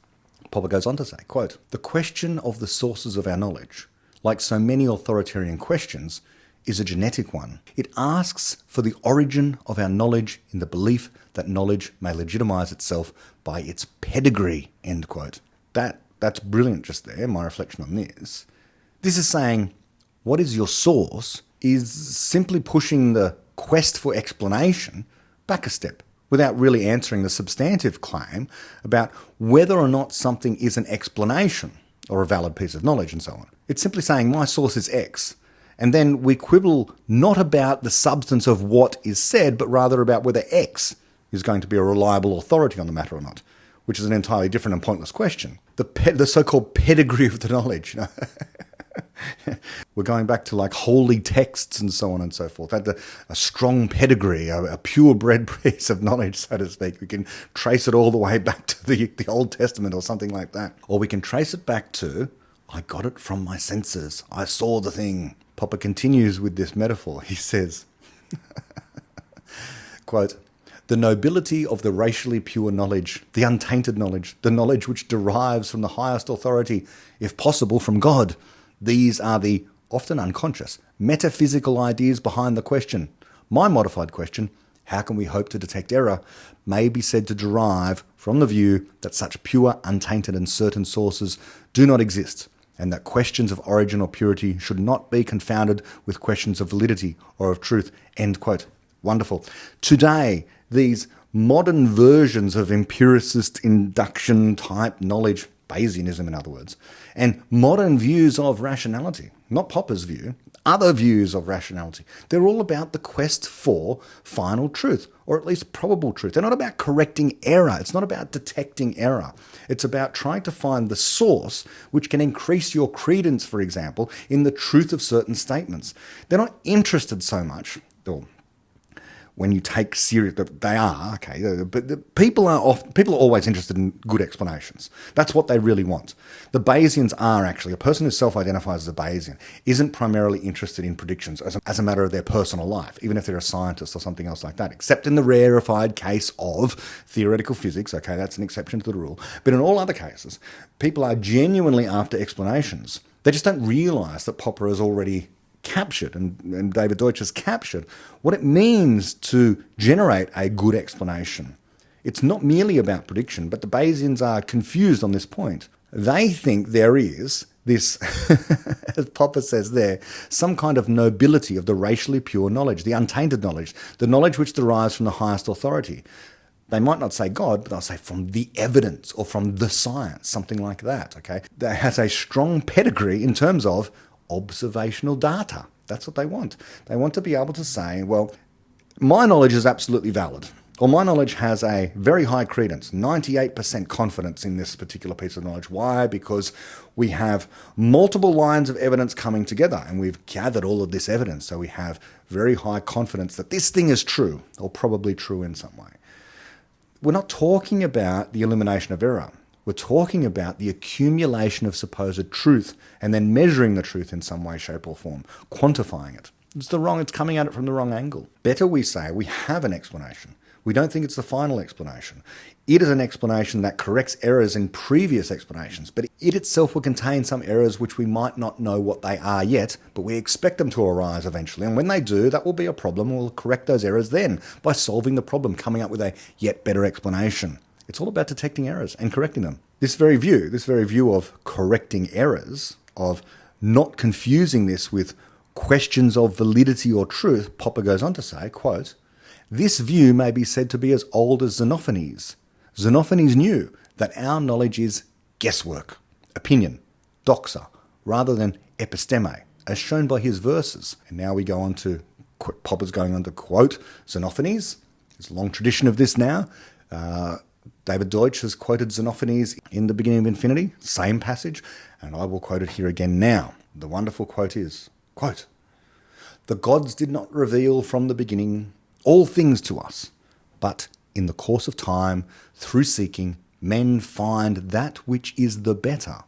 Popper goes on to say, quote, "The question of the sources of our knowledge, like so many authoritarian questions, is a genetic one. It asks for the origin of our knowledge in the belief that knowledge may legitimize itself by its pedigree," end quote. That's brilliant just there, my reflection on this. This is saying, what is your source is simply pushing the quest for explanation back a step without really answering the substantive claim about whether or not something is an explanation or a valid piece of knowledge and so on. It's simply saying my source is X. And then we quibble not about the substance of what is said, but rather about whether X is going to be a reliable authority on the matter or not, which is an entirely different and pointless question. The so-called pedigree of the knowledge. You know? We're going back to like holy texts and so on and so forth. A strong pedigree, a purebred piece of knowledge, so to speak. We can trace it all the way back to the Old Testament or something like that. Or we can trace it back to, I got it from my senses. I saw the thing. Popper continues with this metaphor. He says, quote, "The nobility of the racially pure knowledge, the untainted knowledge, the knowledge which derives from the highest authority, if possible from God, these are the, often unconscious, metaphysical ideas behind the question. My modified question, how can we hope to detect error, may be said to derive from the view that such pure, untainted and certain sources do not exist, and that questions of origin or purity should not be confounded with questions of validity or of truth," end quote. Wonderful. Today, these modern versions of empiricist induction type knowledge, Bayesianism in other words, and modern views of rationality, not Popper's view, other views of rationality, they're all about the quest for final truth, or at least probable truth. They're not about correcting error. It's not about detecting error. It's about trying to find the source which can increase your credence, for example, in the truth of certain statements. They're not interested so much, or when you take serious, they are, okay, but people are always interested in good explanations. That's what they really want. The Bayesians are actually, a person who self-identifies as a Bayesian isn't primarily interested in predictions as a matter of their personal life, even if they're a scientist or something else like that, except in the rarefied case of theoretical physics. Okay, that's an exception to the rule. But in all other cases, people are genuinely after explanations. They just don't realise that Popper has already captured, and David Deutsch has captured, what it means to generate a good explanation. It's not merely about prediction, but the Bayesians are confused on this point. They think there is this, as Popper says there, some kind of nobility of the racially pure knowledge, the untainted knowledge, the knowledge which derives from the highest authority. They might not say God, but they'll say from the evidence or from the science, something like that, okay? That has a strong pedigree in terms of observational data. That's what they want. They want to be able to say, well, my knowledge is absolutely valid, or my knowledge has a very high credence, 98% confidence in this particular piece of knowledge. Why? Because we have multiple lines of evidence coming together, and we've gathered all of this evidence, so we have very high confidence that this thing is true, or probably true in some way. We're not talking about the elimination of error. We're talking about the accumulation of supposed truth and then measuring the truth in some way, shape or form, quantifying it. It's coming at it from the wrong angle. Better we say we have an explanation. We don't think it's the final explanation. It is an explanation that corrects errors in previous explanations, but it itself will contain some errors which we might not know what they are yet, but we expect them to arise eventually. And when they do, that will be a problem. We'll correct those errors then by solving the problem, coming up with a yet better explanation. It's all about detecting errors and correcting them. This very view of correcting errors, of not confusing this with questions of validity or truth, Popper goes on to say, quote, "This view may be said to be as old as Xenophanes. Xenophanes knew that our knowledge is guesswork, opinion, doxa, rather than episteme, as shown by his verses." And now we go on to, Popper's going on to quote Xenophanes. There's a long tradition of this now. David Deutsch has quoted Xenophanes in The Beginning of Infinity, same passage, and I will quote it here again now. The wonderful quote is, quote, "The gods did not reveal from the beginning all things to us, but in the course of time, through seeking, men find that which is the better.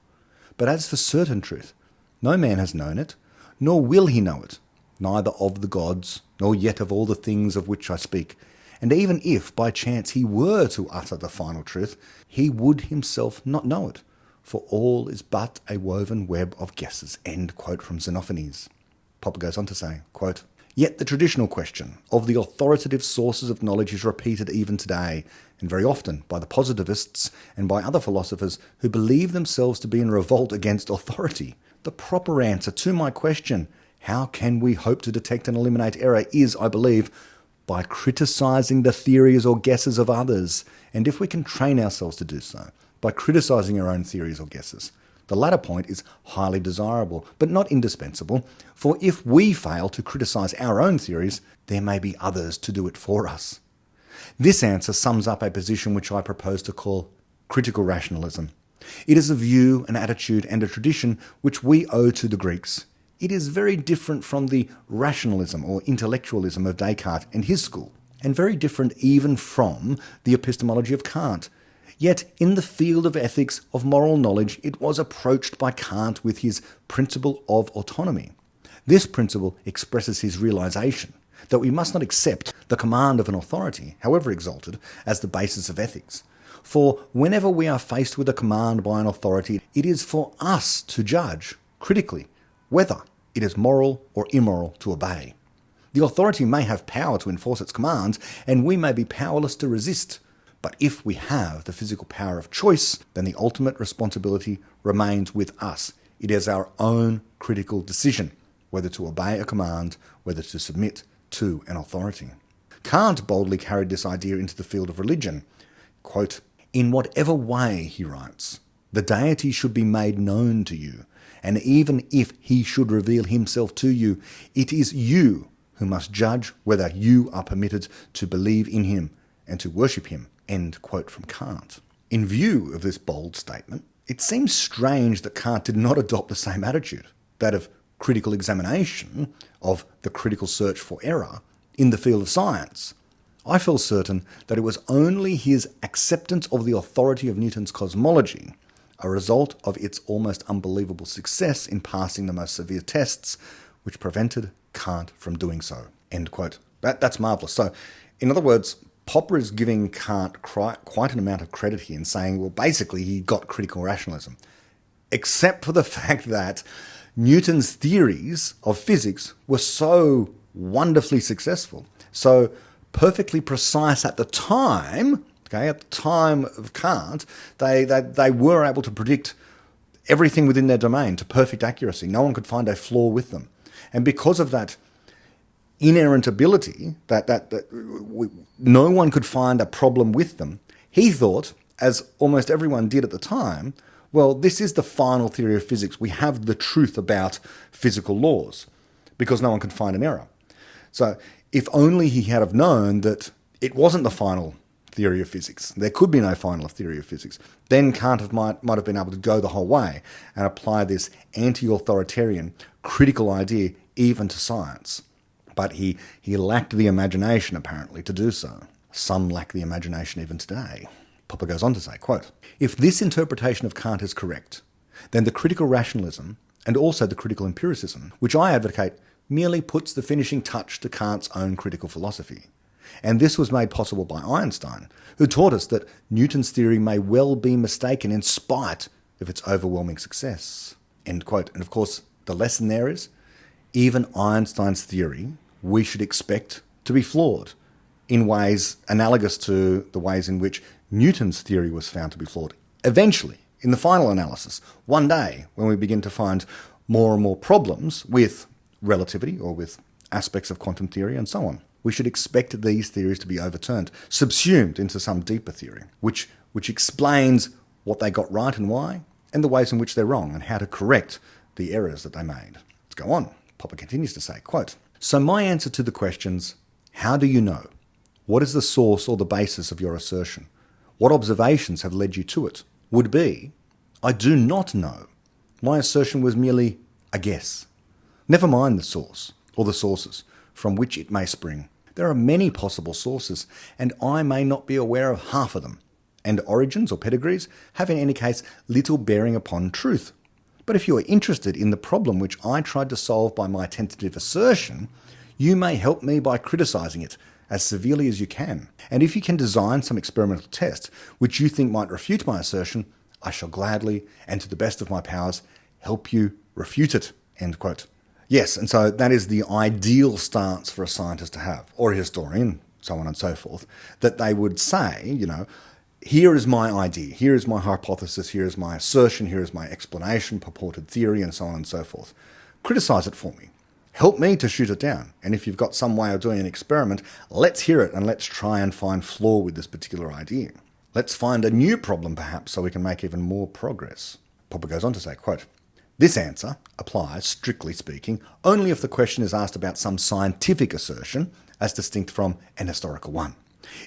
But as for certain truth, no man has known it, nor will he know it, neither of the gods, nor yet of all the things of which I speak. And even if by chance he were to utter the final truth, he would himself not know it, for all is but a woven web of guesses." End quote from Xenophanes. Popper goes on to say, quote, "Yet the traditional question of the authoritative sources of knowledge is repeated even today, and very often by the positivists and by other philosophers who believe themselves to be in revolt against authority. The proper answer to my question, how can we hope to detect and eliminate error, is, I believe, by criticising the theories or guesses of others, and if we can train ourselves to do so, by criticising our own theories or guesses. The latter point is highly desirable, but not indispensable, for if we fail to criticise our own theories, there may be others to do it for us." This answer sums up a position which I propose to call critical rationalism. It is a view, an attitude, and a tradition which we owe to the Greeks. It is very different from the rationalism or intellectualism of Descartes and his school, and very different even from the epistemology of Kant. Yet in the field of ethics, of moral knowledge, it was approached by Kant with his principle of autonomy. This principle expresses his realization that we must not accept the command of an authority, however exalted, as the basis of ethics. For whenever we are faced with a command by an authority, it is for us to judge, critically, whether it is moral or immoral to obey. The authority may have power to enforce its commands, and we may be powerless to resist. But if we have the physical power of choice, then the ultimate responsibility remains with us. It is our own critical decision whether to obey a command, whether to submit to an authority. Kant boldly carried this idea into the field of religion. Quote, "In whatever way," he writes, "the deity should be made known to you, and even if he should reveal himself to you, it is you who must judge whether you are permitted to believe in him and to worship him." End quote from Kant. In view of this bold statement, it seems strange that Kant did not adopt the same attitude, that of critical examination, of the critical search for error, in the field of science. I feel certain that it was only his acceptance of the authority of Newton's cosmology, a result of its almost unbelievable success in passing the most severe tests, which prevented Kant from doing so. End quote. That's marvellous. So, in other words, Popper is giving Kant quite an amount of credit here in saying, well, basically he got critical rationalism, except for the fact that Newton's theories of physics were so wonderfully successful, so perfectly precise at the time. Okay, at the time of Kant, they were able to predict everything within their domain to perfect accuracy. No one could find a flaw with them. And because of that inerrant ability, no one could find a problem with them, he thought, as almost everyone did at the time, well, this is the final theory of physics. We have the truth about physical laws, because no one could find an error. So if only he had have known that it wasn't the final theory of physics, there could be no final theory of physics, then Kant might have been able to go the whole way and apply this anti-authoritarian, critical idea even to science. But he lacked the imagination, apparently, to do so. Some lack the imagination even today. Popper goes on to say, quote, "If this interpretation of Kant is correct, then the critical rationalism, and also the critical empiricism, which I advocate, merely puts the finishing touch to Kant's own critical philosophy. And this was made possible by Einstein, who taught us that Newton's theory may well be mistaken in spite of its overwhelming success. End quote. And of course, the lesson there is, even Einstein's theory we should expect to be flawed in ways analogous to the ways in which Newton's theory was found to be flawed. Eventually, in the final analysis, one day when we begin to find more and more problems with relativity or with aspects of quantum theory and so on, we should expect these theories to be overturned, subsumed into some deeper theory, which explains what they got right and why, and the ways in which they're wrong, and how to correct the errors that they made. Let's go on. Popper continues to say, quote, "So my answer to the questions, how do you know? What is the source or the basis of your assertion? What observations have led you to it? Would be, I do not know. My assertion was merely a guess. Never mind the source, or the sources, from which it may spring. There are many possible sources, and I may not be aware of half of them, and origins or pedigrees have in any case little bearing upon truth. But if you are interested in the problem which I tried to solve by my tentative assertion, you may help me by criticising it as severely as you can. And if you can design some experimental test which you think might refute my assertion, I shall gladly, and to the best of my powers, help you refute it." End quote. Yes, and so that is the ideal stance for a scientist to have, or a historian, so on and so forth, that they would say, here is my idea, here is my hypothesis, here is my assertion, here is my explanation, purported theory, and so on and so forth. Criticise it for me. Help me to shoot it down. And if you've got some way of doing an experiment, let's hear it and let's try and find flaw with this particular idea. Let's find a new problem perhaps so we can make even more progress. Popper goes on to say, quote, "This answer applies, strictly speaking, only if the question is asked about some scientific assertion as distinct from an historical one.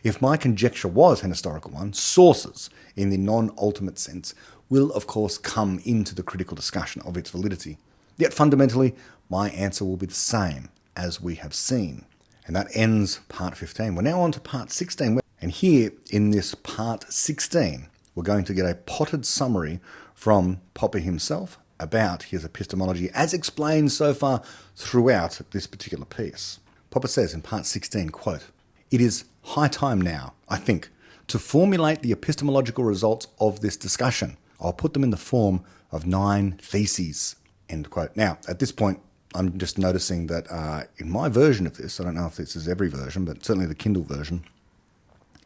If my conjecture was an historical one, sources, in the non-ultimate sense, will of course come into the critical discussion of its validity. Yet fundamentally, my answer will be the same, as we have seen." And that ends part 15. We're now on to part 16. And here, in this part 16, we're going to get a potted summary from Popper himself about his epistemology as explained so far throughout this particular piece. Popper says in part 16, quote, "It is high time now, I think, to formulate the epistemological results of this discussion. I'll put them in the form of 9 theses." End quote. Now, at this point, I'm just noticing that in my version of this, I don't know if this is every version, but certainly the Kindle version,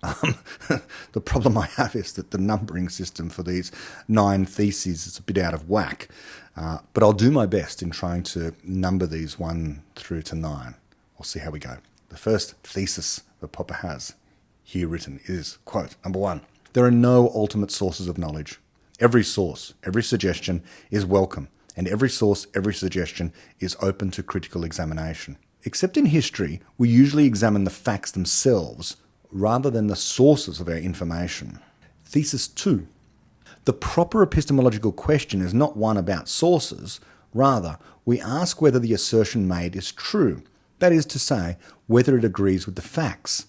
the problem I have is that the numbering system for these 9 theses is a bit out of whack. But I'll do my best in trying to number these 1 through to 9. We'll see how we go. The first thesis that Popper has here written is, quote, number 1, "There are no ultimate sources of knowledge. Every source, every suggestion is welcome, and every source, every suggestion is open to critical examination. Except in history, we usually examine the facts themselves rather than the sources of our information." Thesis 2. "The proper epistemological question is not one about sources. Rather, we ask whether the assertion made is true. That is to say, whether it agrees with the facts.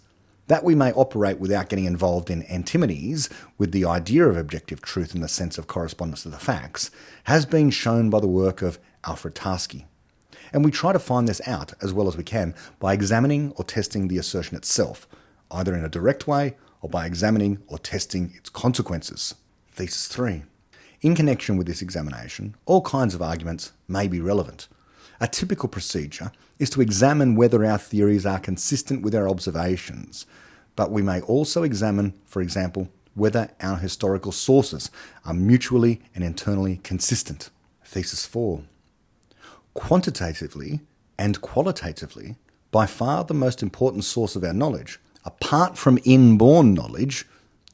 That we may operate without getting involved in antinomies with the idea of objective truth in the sense of correspondence to the facts has been shown by the work of Alfred Tarski. And we try to find this out as well as we can by examining or testing the assertion itself, either in a direct way or by examining or testing its consequences." Thesis 3. "In connection with this examination, all kinds of arguments may be relevant. A typical procedure is to examine whether our theories are consistent with our observations, but we may also examine, for example, whether our historical sources are mutually and internally consistent." Thesis 4. "Quantitatively and qualitatively, by far the most important source of our knowledge, apart from inborn knowledge,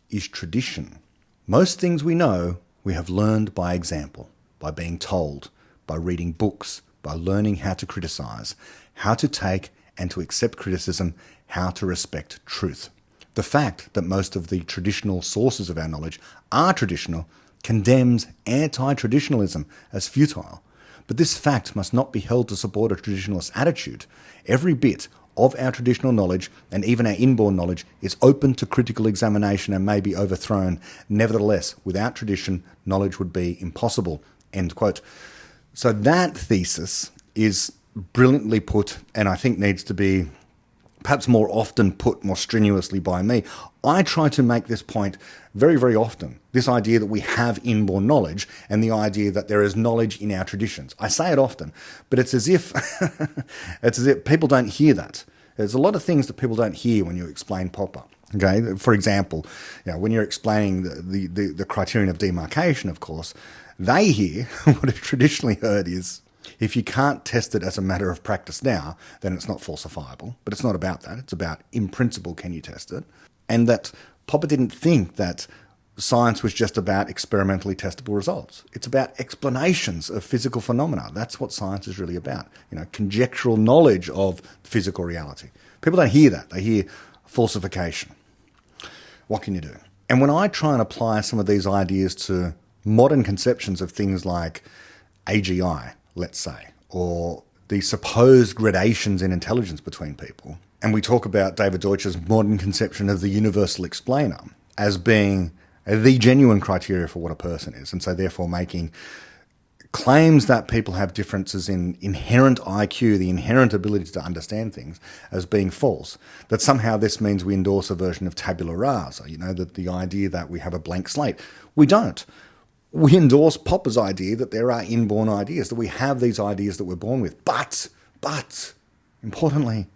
is tradition. Most things we know we have learned by example, by being told, by reading books, by learning how to criticise, how to take and to accept criticism, how to respect truth. The fact that most of the traditional sources of our knowledge are traditional condemns anti-traditionalism as futile. But this fact must not be held to support a traditionalist attitude. Every bit of our traditional knowledge, and even our inborn knowledge, is open to critical examination and may be overthrown. Nevertheless, without tradition, knowledge would be impossible." End quote. So that thesis is brilliantly put, and I think needs to be perhaps more often put more strenuously by me, I try to make this point very, very often. This idea that we have inborn knowledge and the idea that there is knowledge in our traditions. I say it often, but it's as if people don't hear that. There's a lot of things that people don't hear when you explain Popper. Okay, for example, when you're explaining the criterion of demarcation, of course, they hear what I've traditionally heard is, if you can't test it as a matter of practice now, then it's not falsifiable. But it's not about that. It's about, in principle, can you test it? And that Popper didn't think that science was just about experimentally testable results. It's about explanations of physical phenomena. That's what science is really about. Conjectural knowledge of physical reality. People don't hear that. They hear falsification. What can you do? And when I try and apply some of these ideas to modern conceptions of things like AGI, let's say, or the supposed gradations in intelligence between people, and we talk about David Deutsch's modern conception of the universal explainer as being the genuine criteria for what a person is, and so therefore making claims that people have differences in inherent IQ, the inherent ability to understand things, as being false. That somehow this means we endorse a version of tabula rasa, that the idea that we have a blank slate. We don't. We endorse Popper's idea that there are inborn ideas, that we have these ideas that we're born with. But, importantly,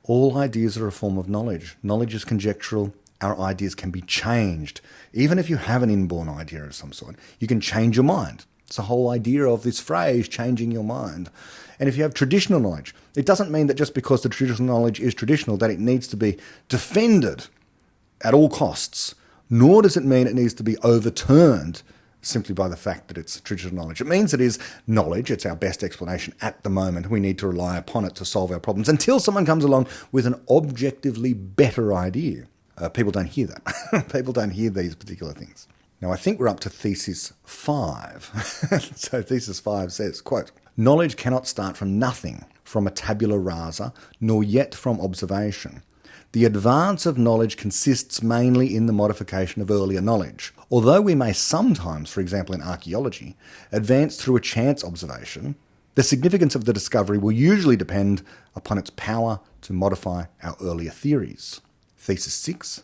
all ideas are a form of knowledge. Knowledge is conjectural. Our ideas can be changed. Even if you have an inborn idea of some sort, you can change your mind. It's the whole idea of this phrase, changing your mind. And if you have traditional knowledge, it doesn't mean that just because the traditional knowledge is traditional that it needs to be defended at all costs, nor does it mean it needs to be overturned simply by the fact that it's traditional knowledge. It means it is knowledge. It's our best explanation at the moment. We need to rely upon it to solve our problems until someone comes along with an objectively better idea. People don't hear that. People don't hear these particular things. Now, I think we're up to thesis 5. So thesis 5 says, quote, "Knowledge cannot start from nothing, from a tabula rasa, nor yet from observation. The advance of knowledge consists mainly in the modification of earlier knowledge. Although we may sometimes, for example in archaeology, advance through a chance observation, the significance of the discovery will usually depend upon its power to modify our earlier theories." Thesis 6.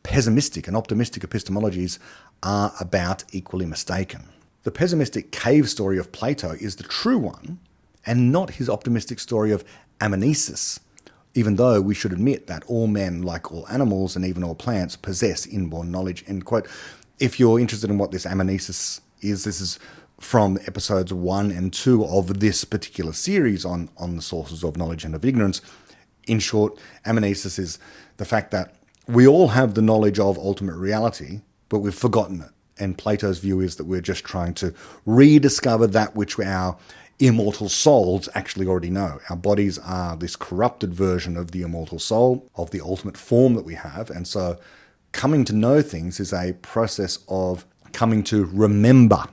"Pessimistic and optimistic epistemologies are about equally mistaken. The pessimistic cave story of Plato is the true one, and not his optimistic story of amnesis, even though we should admit that all men, like all animals and even all plants, possess inborn knowledge." End quote. If you're interested in what this amnesis is, this is from episodes 1 and 2 of this particular series on the sources of knowledge and of ignorance. In short, amnesis is the fact that we all have the knowledge of ultimate reality, but we've forgotten it. And Plato's view is that we're just trying to rediscover that which our immortal souls actually already know. Our bodies are this corrupted version of the immortal soul, of the ultimate form that we have. And so coming to know things is a process of coming to remember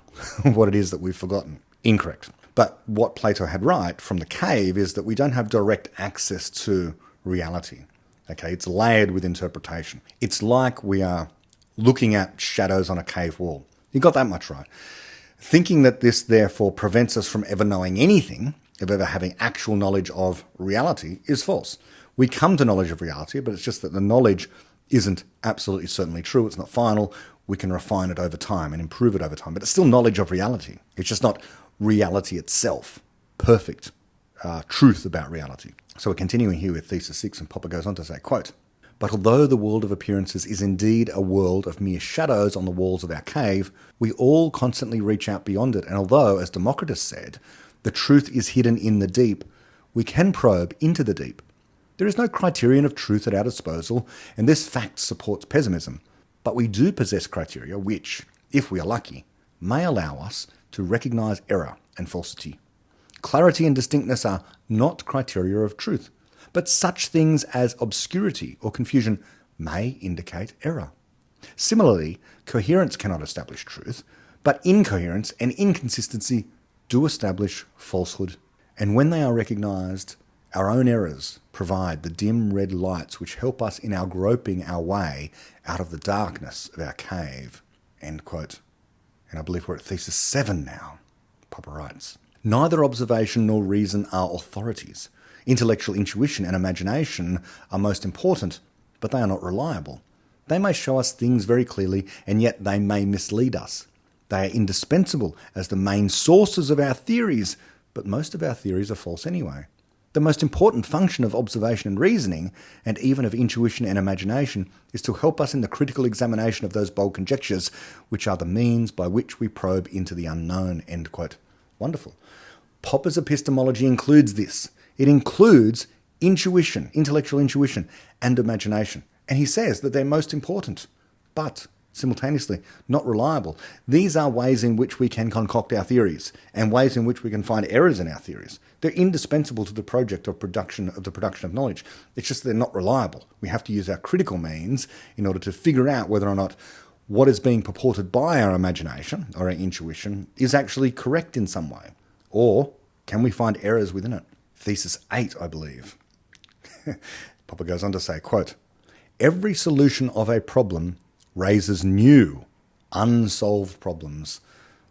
what it is that we've forgotten. Incorrect. But what Plato had right from the cave is that we don't have direct access to reality. Okay, it's layered with interpretation. It's like we are looking at shadows on a cave wall. You got that much right. Thinking that this therefore prevents us from ever knowing anything, of ever having actual knowledge of reality, is false. We come to knowledge of reality, but it's just that the knowledge isn't absolutely certainly true. It's not final. We can refine it over time and improve it over time, but it's still knowledge of reality. It's just not reality itself. Perfect truth about reality. So we're continuing here with thesis 6, and Popper goes on to say, quote, "But although the world of appearances is indeed a world of mere shadows on the walls of our cave, we all constantly reach out beyond it, and although, as Democritus said, the truth is hidden in the deep, we can probe into the deep. There is no criterion of truth at our disposal, and this fact supports pessimism, but we do possess criteria which, if we are lucky, may allow us to recognise error and falsity. Clarity and distinctness are not criteria of truth, but such things as obscurity or confusion may indicate error. Similarly, coherence cannot establish truth, but incoherence and inconsistency do establish falsehood. And when they are recognised, our own errors provide the dim red lights which help us in our groping our way out of the darkness of our cave." End quote. And I believe we're at thesis 7 now. Popper writes, "Neither observation nor reason are authorities. Intellectual intuition and imagination are most important, but they are not reliable. They may show us things very clearly, and yet they may mislead us. They are indispensable as the main sources of our theories, but most of our theories are false anyway. The most important function of observation and reasoning, and even of intuition and imagination, is to help us in the critical examination of those bold conjectures, which are the means by which we probe into the unknown." End quote. Wonderful. Popper's epistemology includes this. It includes intuition, intellectual intuition, and imagination. And he says that they're most important, but simultaneously not reliable. These are ways in which we can concoct our theories, and ways in which we can find errors in our theories. They're indispensable to the project of production of knowledge. It's just they're not reliable. We have to use our critical means in order to figure out whether or not what is being purported by our imagination or our intuition is actually correct in some way. Or can we find errors within it? Thesis 8, I believe. Popper goes on to say, quote, "Every solution of a problem raises new, unsolved problems.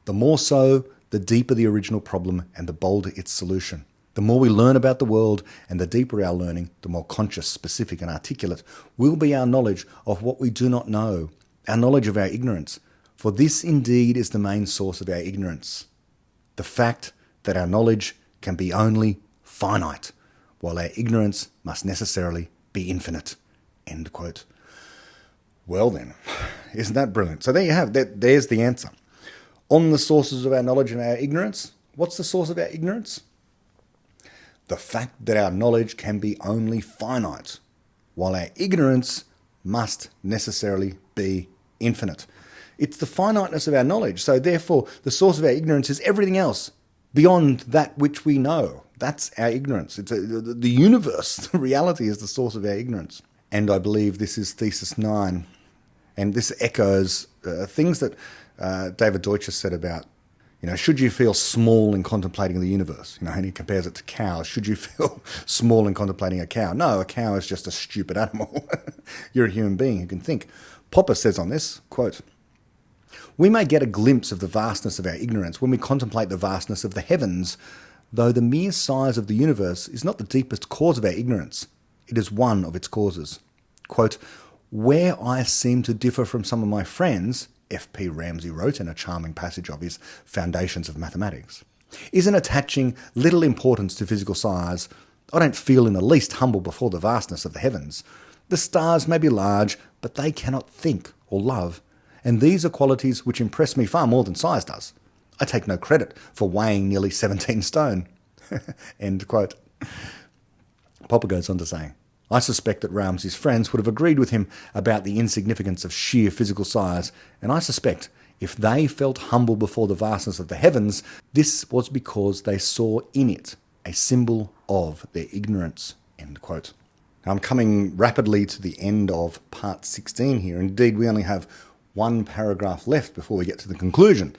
The more so, the deeper the original problem and the bolder its solution. The more we learn about the world and the deeper our learning, the more conscious, specific and articulate will be our knowledge of what we do not know, our knowledge of our ignorance. For this indeed is the main source of our ignorance. The fact that our knowledge can be only finite, while our ignorance must necessarily be infinite." End quote. Well then, isn't that brilliant? So there you have it. There's the answer. On the sources of our knowledge and our ignorance, what's the source of our ignorance? The fact that our knowledge can be only finite, while our ignorance must necessarily be infinite. It's the finiteness of our knowledge. So therefore, the source of our ignorance is everything else beyond that which we know. That's our ignorance. It's the universe, the reality is the source of our ignorance. And I believe this is Thesis 9. And this echoes things that David Deutsch has said about, should you feel small in contemplating the universe? And he compares it to cows. Should you feel small in contemplating a cow? No, a cow is just a stupid animal. You're a human being who can think. Popper says on this, quote, "We may get a glimpse of the vastness of our ignorance when we contemplate the vastness of the heavens, though the mere size of the universe is not the deepest cause of our ignorance. It is one of its causes." Quote, "Where I seem to differ from some of my friends," F.P. Ramsay wrote in a charming passage of his Foundations of Mathematics, "is in attaching little importance to physical size. I don't feel in the least humble before the vastness of the heavens. The stars may be large, but they cannot think or love, and these are qualities which impress me far more than size does. I take no credit for weighing nearly 17 stone. End quote. Popper goes on to say, "I suspect that Ramsay's friends would have agreed with him about the insignificance of sheer physical size, and I suspect if they felt humble before the vastness of the heavens, this was because they saw in it a symbol of their ignorance." End quote. Now I'm coming rapidly to the end of part 16 here. Indeed, we only have one paragraph left before we get to the conclusion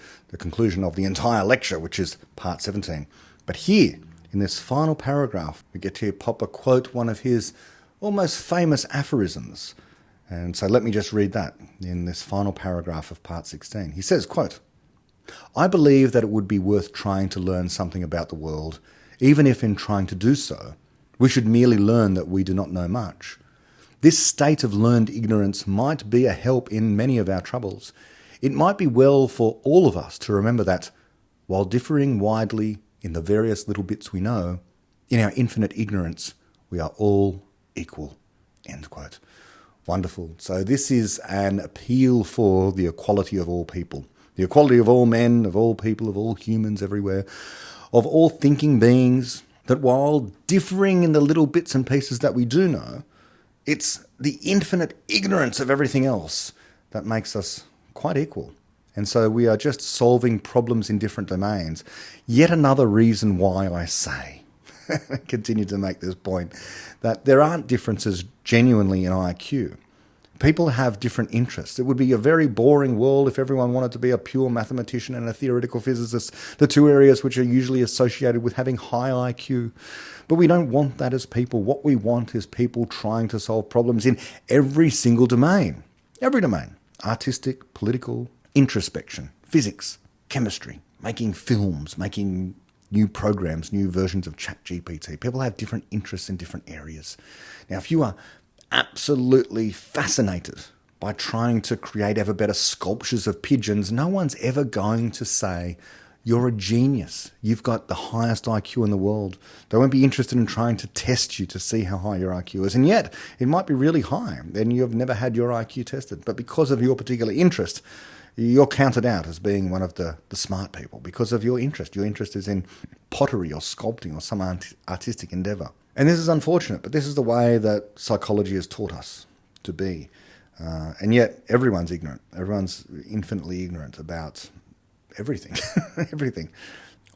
of the entire lecture, which is part 17. But here, in this final paragraph, we get to hear Popper quote one of his almost famous aphorisms. And so let me just read that in this final paragraph of part 16. He says, quote, "I believe that it would be worth trying to learn something about the world, even if in trying to do so, we should merely learn that we do not know much. This state of learned ignorance might be a help in many of our troubles. It might be well for all of us to remember that, while differing widely in the various little bits we know, in our infinite ignorance, we are all equal." End quote. Wonderful. So this is an appeal for the equality of all people, the equality of all men, of all people, of all humans everywhere, of all thinking beings, that while differing in the little bits and pieces that we do know, it's the infinite ignorance of everything else that makes us quite equal. And so we are just solving problems in different domains. Yet another reason why I say, continue to make this point, that there aren't differences genuinely in IQ. People have different interests. It would be a very boring world if everyone wanted to be a pure mathematician and a theoretical physicist, the two areas which are usually associated with having high IQ. But we don't want that as people. What we want is people trying to solve problems in every single domain. Every domain. Artistic, political, introspection, physics, chemistry, making films, making new programs, new versions of ChatGPT. People have different interests in different areas. Now, if you are absolutely fascinated by trying to create ever better sculptures of pigeons, no one's ever going to say, you're a genius. You've got the highest IQ in the world. They won't be interested in trying to test you to see how high your IQ is. And yet, it might be really high, and you've never had your IQ tested. But because of your particular interest, you're counted out as being one of the smart people because of your interest. Your interest is in pottery or sculpting or some artistic endeavour. And this is unfortunate, but this is the way that psychology has taught us to be. And yet, everyone's ignorant. Everyone's infinitely ignorant about everything. Everything.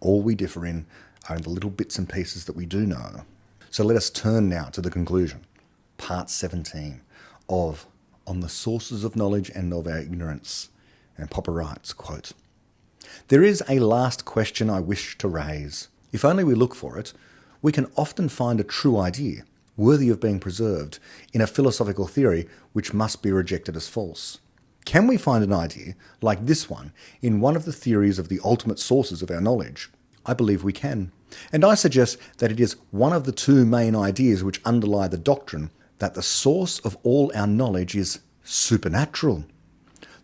All we differ in are in the little bits and pieces that we do know. So let us turn now to the conclusion. Part 17 of On the Sources of Knowledge and of Our Ignorance. And Popper writes, quote, "There is a last question I wish to raise. If only we look for it, we can often find a true idea, worthy of being preserved, in a philosophical theory which must be rejected as false. Can we find an idea like this one in one of the theories of the ultimate sources of our knowledge? I believe we can. And I suggest that it is one of the two main ideas which underlie the doctrine that the source of all our knowledge is supernatural.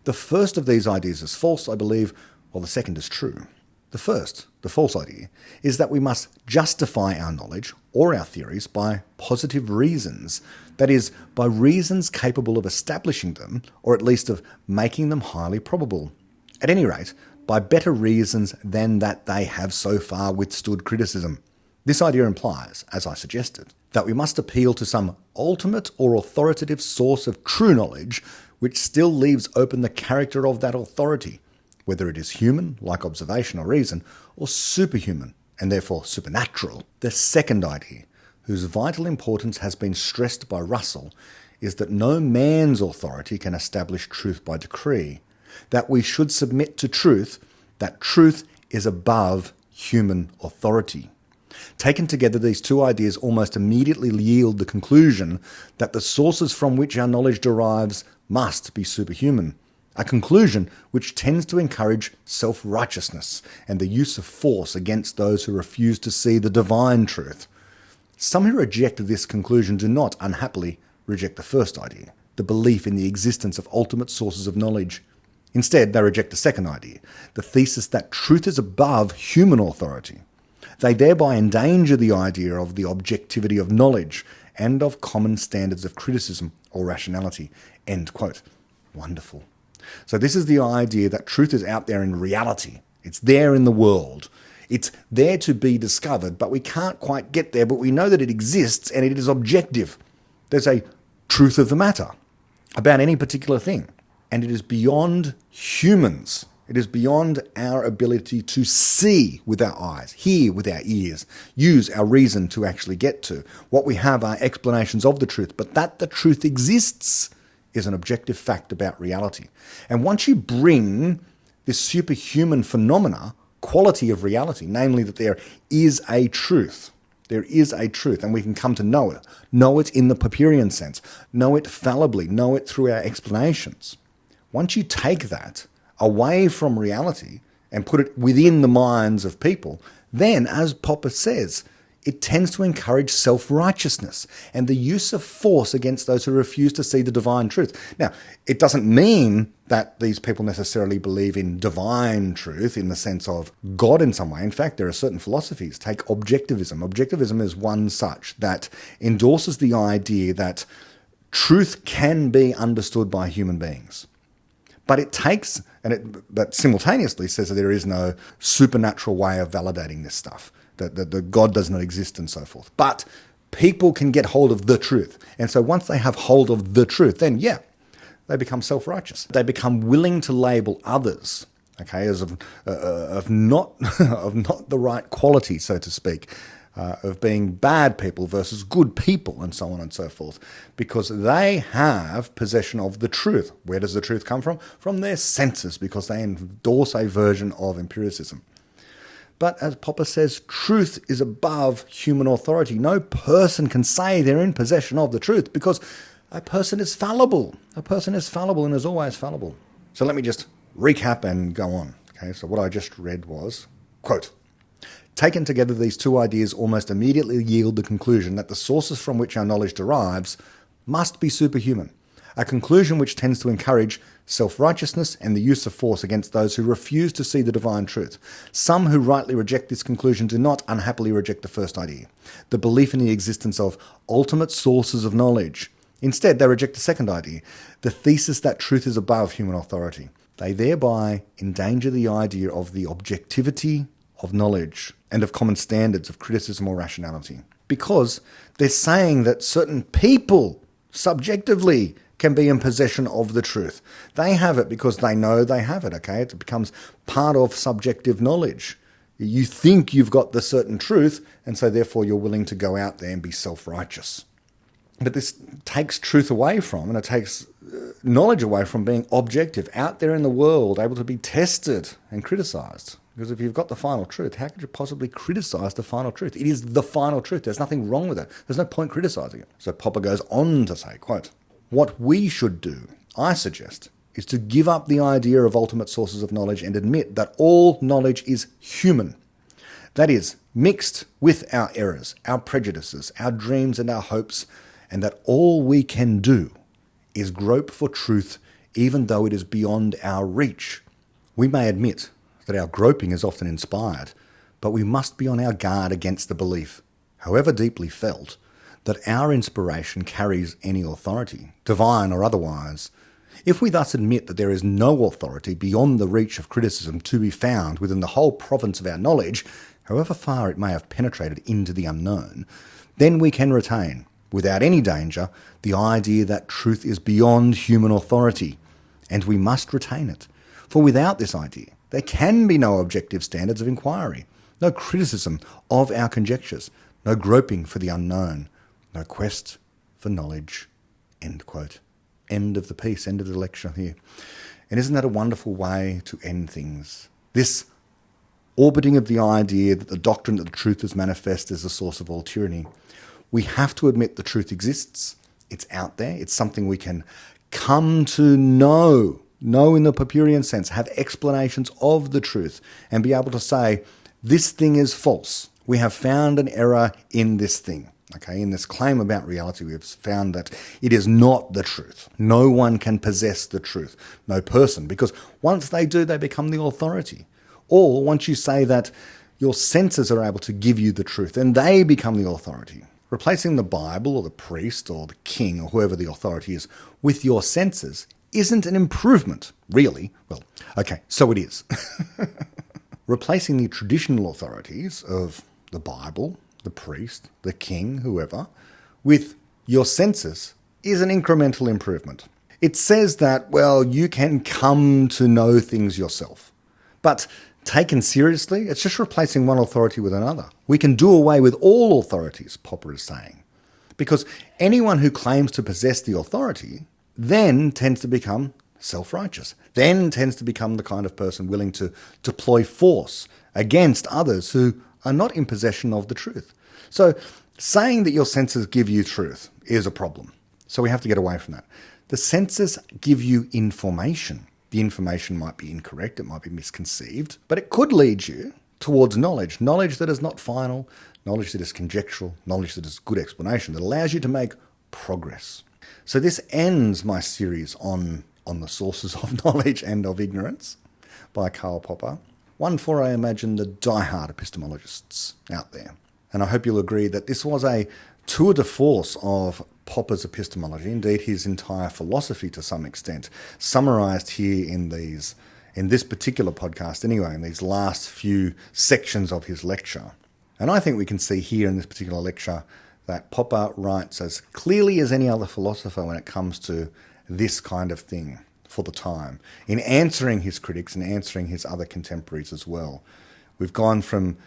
The first of these ideas is false, I believe, while the second is true. The first, the false idea, is that we must justify our knowledge or our theories by positive reasons, that is, by reasons capable of establishing them, or at least of making them highly probable. At any rate, by better reasons than that they have so far withstood criticism. This idea implies, as I suggested, that we must appeal to some ultimate or authoritative source of true knowledge which still leaves open the character of that authority, whether it is human, like observation or reason, or superhuman, and therefore supernatural. The second idea, whose vital importance has been stressed by Russell, is that no man's authority can establish truth by decree, that we should submit to truth, that truth is above human authority. Taken together, these two ideas almost immediately yield the conclusion that the sources from which our knowledge derives must be superhuman, a conclusion which tends to encourage self-righteousness and the use of force against those who refuse to see the divine truth. Some who reject this conclusion do not, unhappily, reject the first idea, the belief in the existence of ultimate sources of knowledge. Instead, they reject the second idea, the thesis that truth is above human authority. They thereby endanger the idea of the objectivity of knowledge and of common standards of criticism or rationality." End quote. Wonderful. So this is the idea that truth is out there in reality. It's there in the world. It's there to be discovered, but we can't quite get there, but we know that it exists and it is objective. There's a truth of the matter about any particular thing, and it is beyond humans. It is beyond our ability to see with our eyes, hear with our ears, use our reason to actually get to. What we have are explanations of the truth, but that the truth exists is an objective fact about reality. And once you bring this superhuman phenomena, quality of reality, namely that there is a truth, and we can come to know it in the Popperian sense, know it fallibly, know it through our explanations. Once you take that away from reality and put it within the minds of people, then, as Popper says, it tends to encourage self-righteousness and the use of force against those who refuse to see the divine truth. Now, it doesn't mean that these people necessarily believe in divine truth in the sense of God in some way. In fact, there are certain philosophies. Take objectivism. Objectivism is one such that endorses the idea that truth can be understood by human beings. But it takes, but simultaneously says that there is no supernatural way of validating this stuff, that God does not exist and so forth. But people can get hold of the truth. And so once they have hold of the truth, then they become self-righteous. They become willing to label others, as of not of the right quality, so to speak, of being bad people versus good people, and so on and so forth, because they have possession of the truth. Where does the truth come from? From their senses, because they endorse a version of empiricism. But as Popper says, truth is above human authority. No person can say they're in possession of the truth because a person is fallible. A person is fallible and is always fallible. So let me just recap and go on. So what I just read was, quote, Taken together, these two ideas almost immediately yield the conclusion that the sources from which our knowledge derives must be superhuman, a conclusion which tends to encourage self-righteousness and the use of force against those who refuse to see the divine truth. Some who rightly reject this conclusion do not unhappily reject the first idea, the belief in the existence of ultimate sources of knowledge. Instead, they reject the second idea, the thesis that truth is above human authority. They thereby endanger the idea of the objectivity of knowledge and of common standards of criticism or rationality, because they're saying that certain people subjectively can be in possession of the truth. They have it because they know they have it, okay? It becomes part of subjective knowledge. You think you've got the certain truth, and so therefore you're willing to go out there and be self-righteous. But this takes truth away from, and it takes knowledge away from being objective, out there in the world, able to be tested and criticised. Because if you've got the final truth, how could you possibly criticise the final truth? It is the final truth. There's nothing wrong with it. There's no point criticising it. So Popper goes on to say, quote, "What we should do, I suggest, is to give up the idea of ultimate sources of knowledge and admit that all knowledge is human. That is, mixed with our errors, our prejudices, our dreams and our hopes, and that all we can do is grope for truth even though it is beyond our reach. We may admit that our groping is often inspired, but we must be on our guard against the belief, however deeply felt, that our inspiration carries any authority, divine or otherwise. If we thus admit that there is no authority beyond the reach of criticism to be found within the whole province of our knowledge, however far it may have penetrated into the unknown, then we can retain, without any danger, the idea that truth is beyond human authority, and we must retain it. For without this idea, there can be no objective standards of inquiry, no criticism of our conjectures, no groping for the unknown, no quest for knowledge." End quote. End of the piece, end of the lecture here. And isn't that a wonderful way to end things? This orbiting of the idea that the doctrine that the truth is manifest is the source of all tyranny. We have to admit the truth exists. It's out there. It's something we can come to know in the Popperian sense, have explanations of the truth, and be able to say, this thing is false. We have found an error in this thing. Okay, in this claim about reality, we have found that it is not the truth. No one can possess the truth. No person, because once they do, they become the authority. Or once you say that your senses are able to give you the truth, then they become the authority. Replacing the Bible or the priest or the king or whoever the authority is with your senses isn't an improvement, really. Well, okay, so it is. Replacing the traditional authorities of the Bible, the priest, the king, whoever, with your senses is an incremental improvement. It says that, well, you can come to know things yourself. But taken seriously, it's just replacing one authority with another. We can do away with all authorities, Popper is saying. Because anyone who claims to possess the authority then tends to become self-righteous, then tends to become the kind of person willing to deploy force against others who are not in possession of the truth. So saying that your senses give you truth is a problem. So we have to get away from that. The senses give you information. The information might be incorrect, it might be misconceived, but it could lead you towards knowledge. Knowledge that is not final, knowledge that is conjectural, knowledge that is good explanation, that allows you to make progress. So this ends my series on the sources of knowledge and of ignorance by Karl Popper. One for, I imagine, the die-hard epistemologists out there. And I hope you'll agree that this was a tour de force of Popper's epistemology, indeed his entire philosophy to some extent, summarised here in this particular podcast anyway, in these last few sections of his lecture. And I think we can see here in this particular lecture that Popper writes as clearly as any other philosopher when it comes to this kind of thing for the time, in answering his critics and answering his other contemporaries as well. We've gone from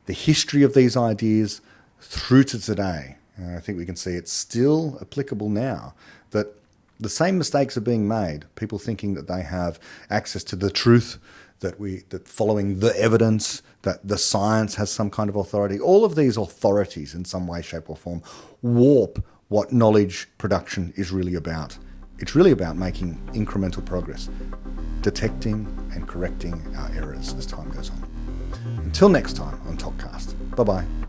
the history of these ideas through to today. And I think we can see it's still applicable now, that the same mistakes are being made, people thinking that they have access to the truth, that following the evidence, that the science has some kind of authority. All of these authorities in some way, shape or form warp what knowledge production is really about. It's really about making incremental progress, detecting and correcting our errors as time goes on. Until next time on Top Bye-bye.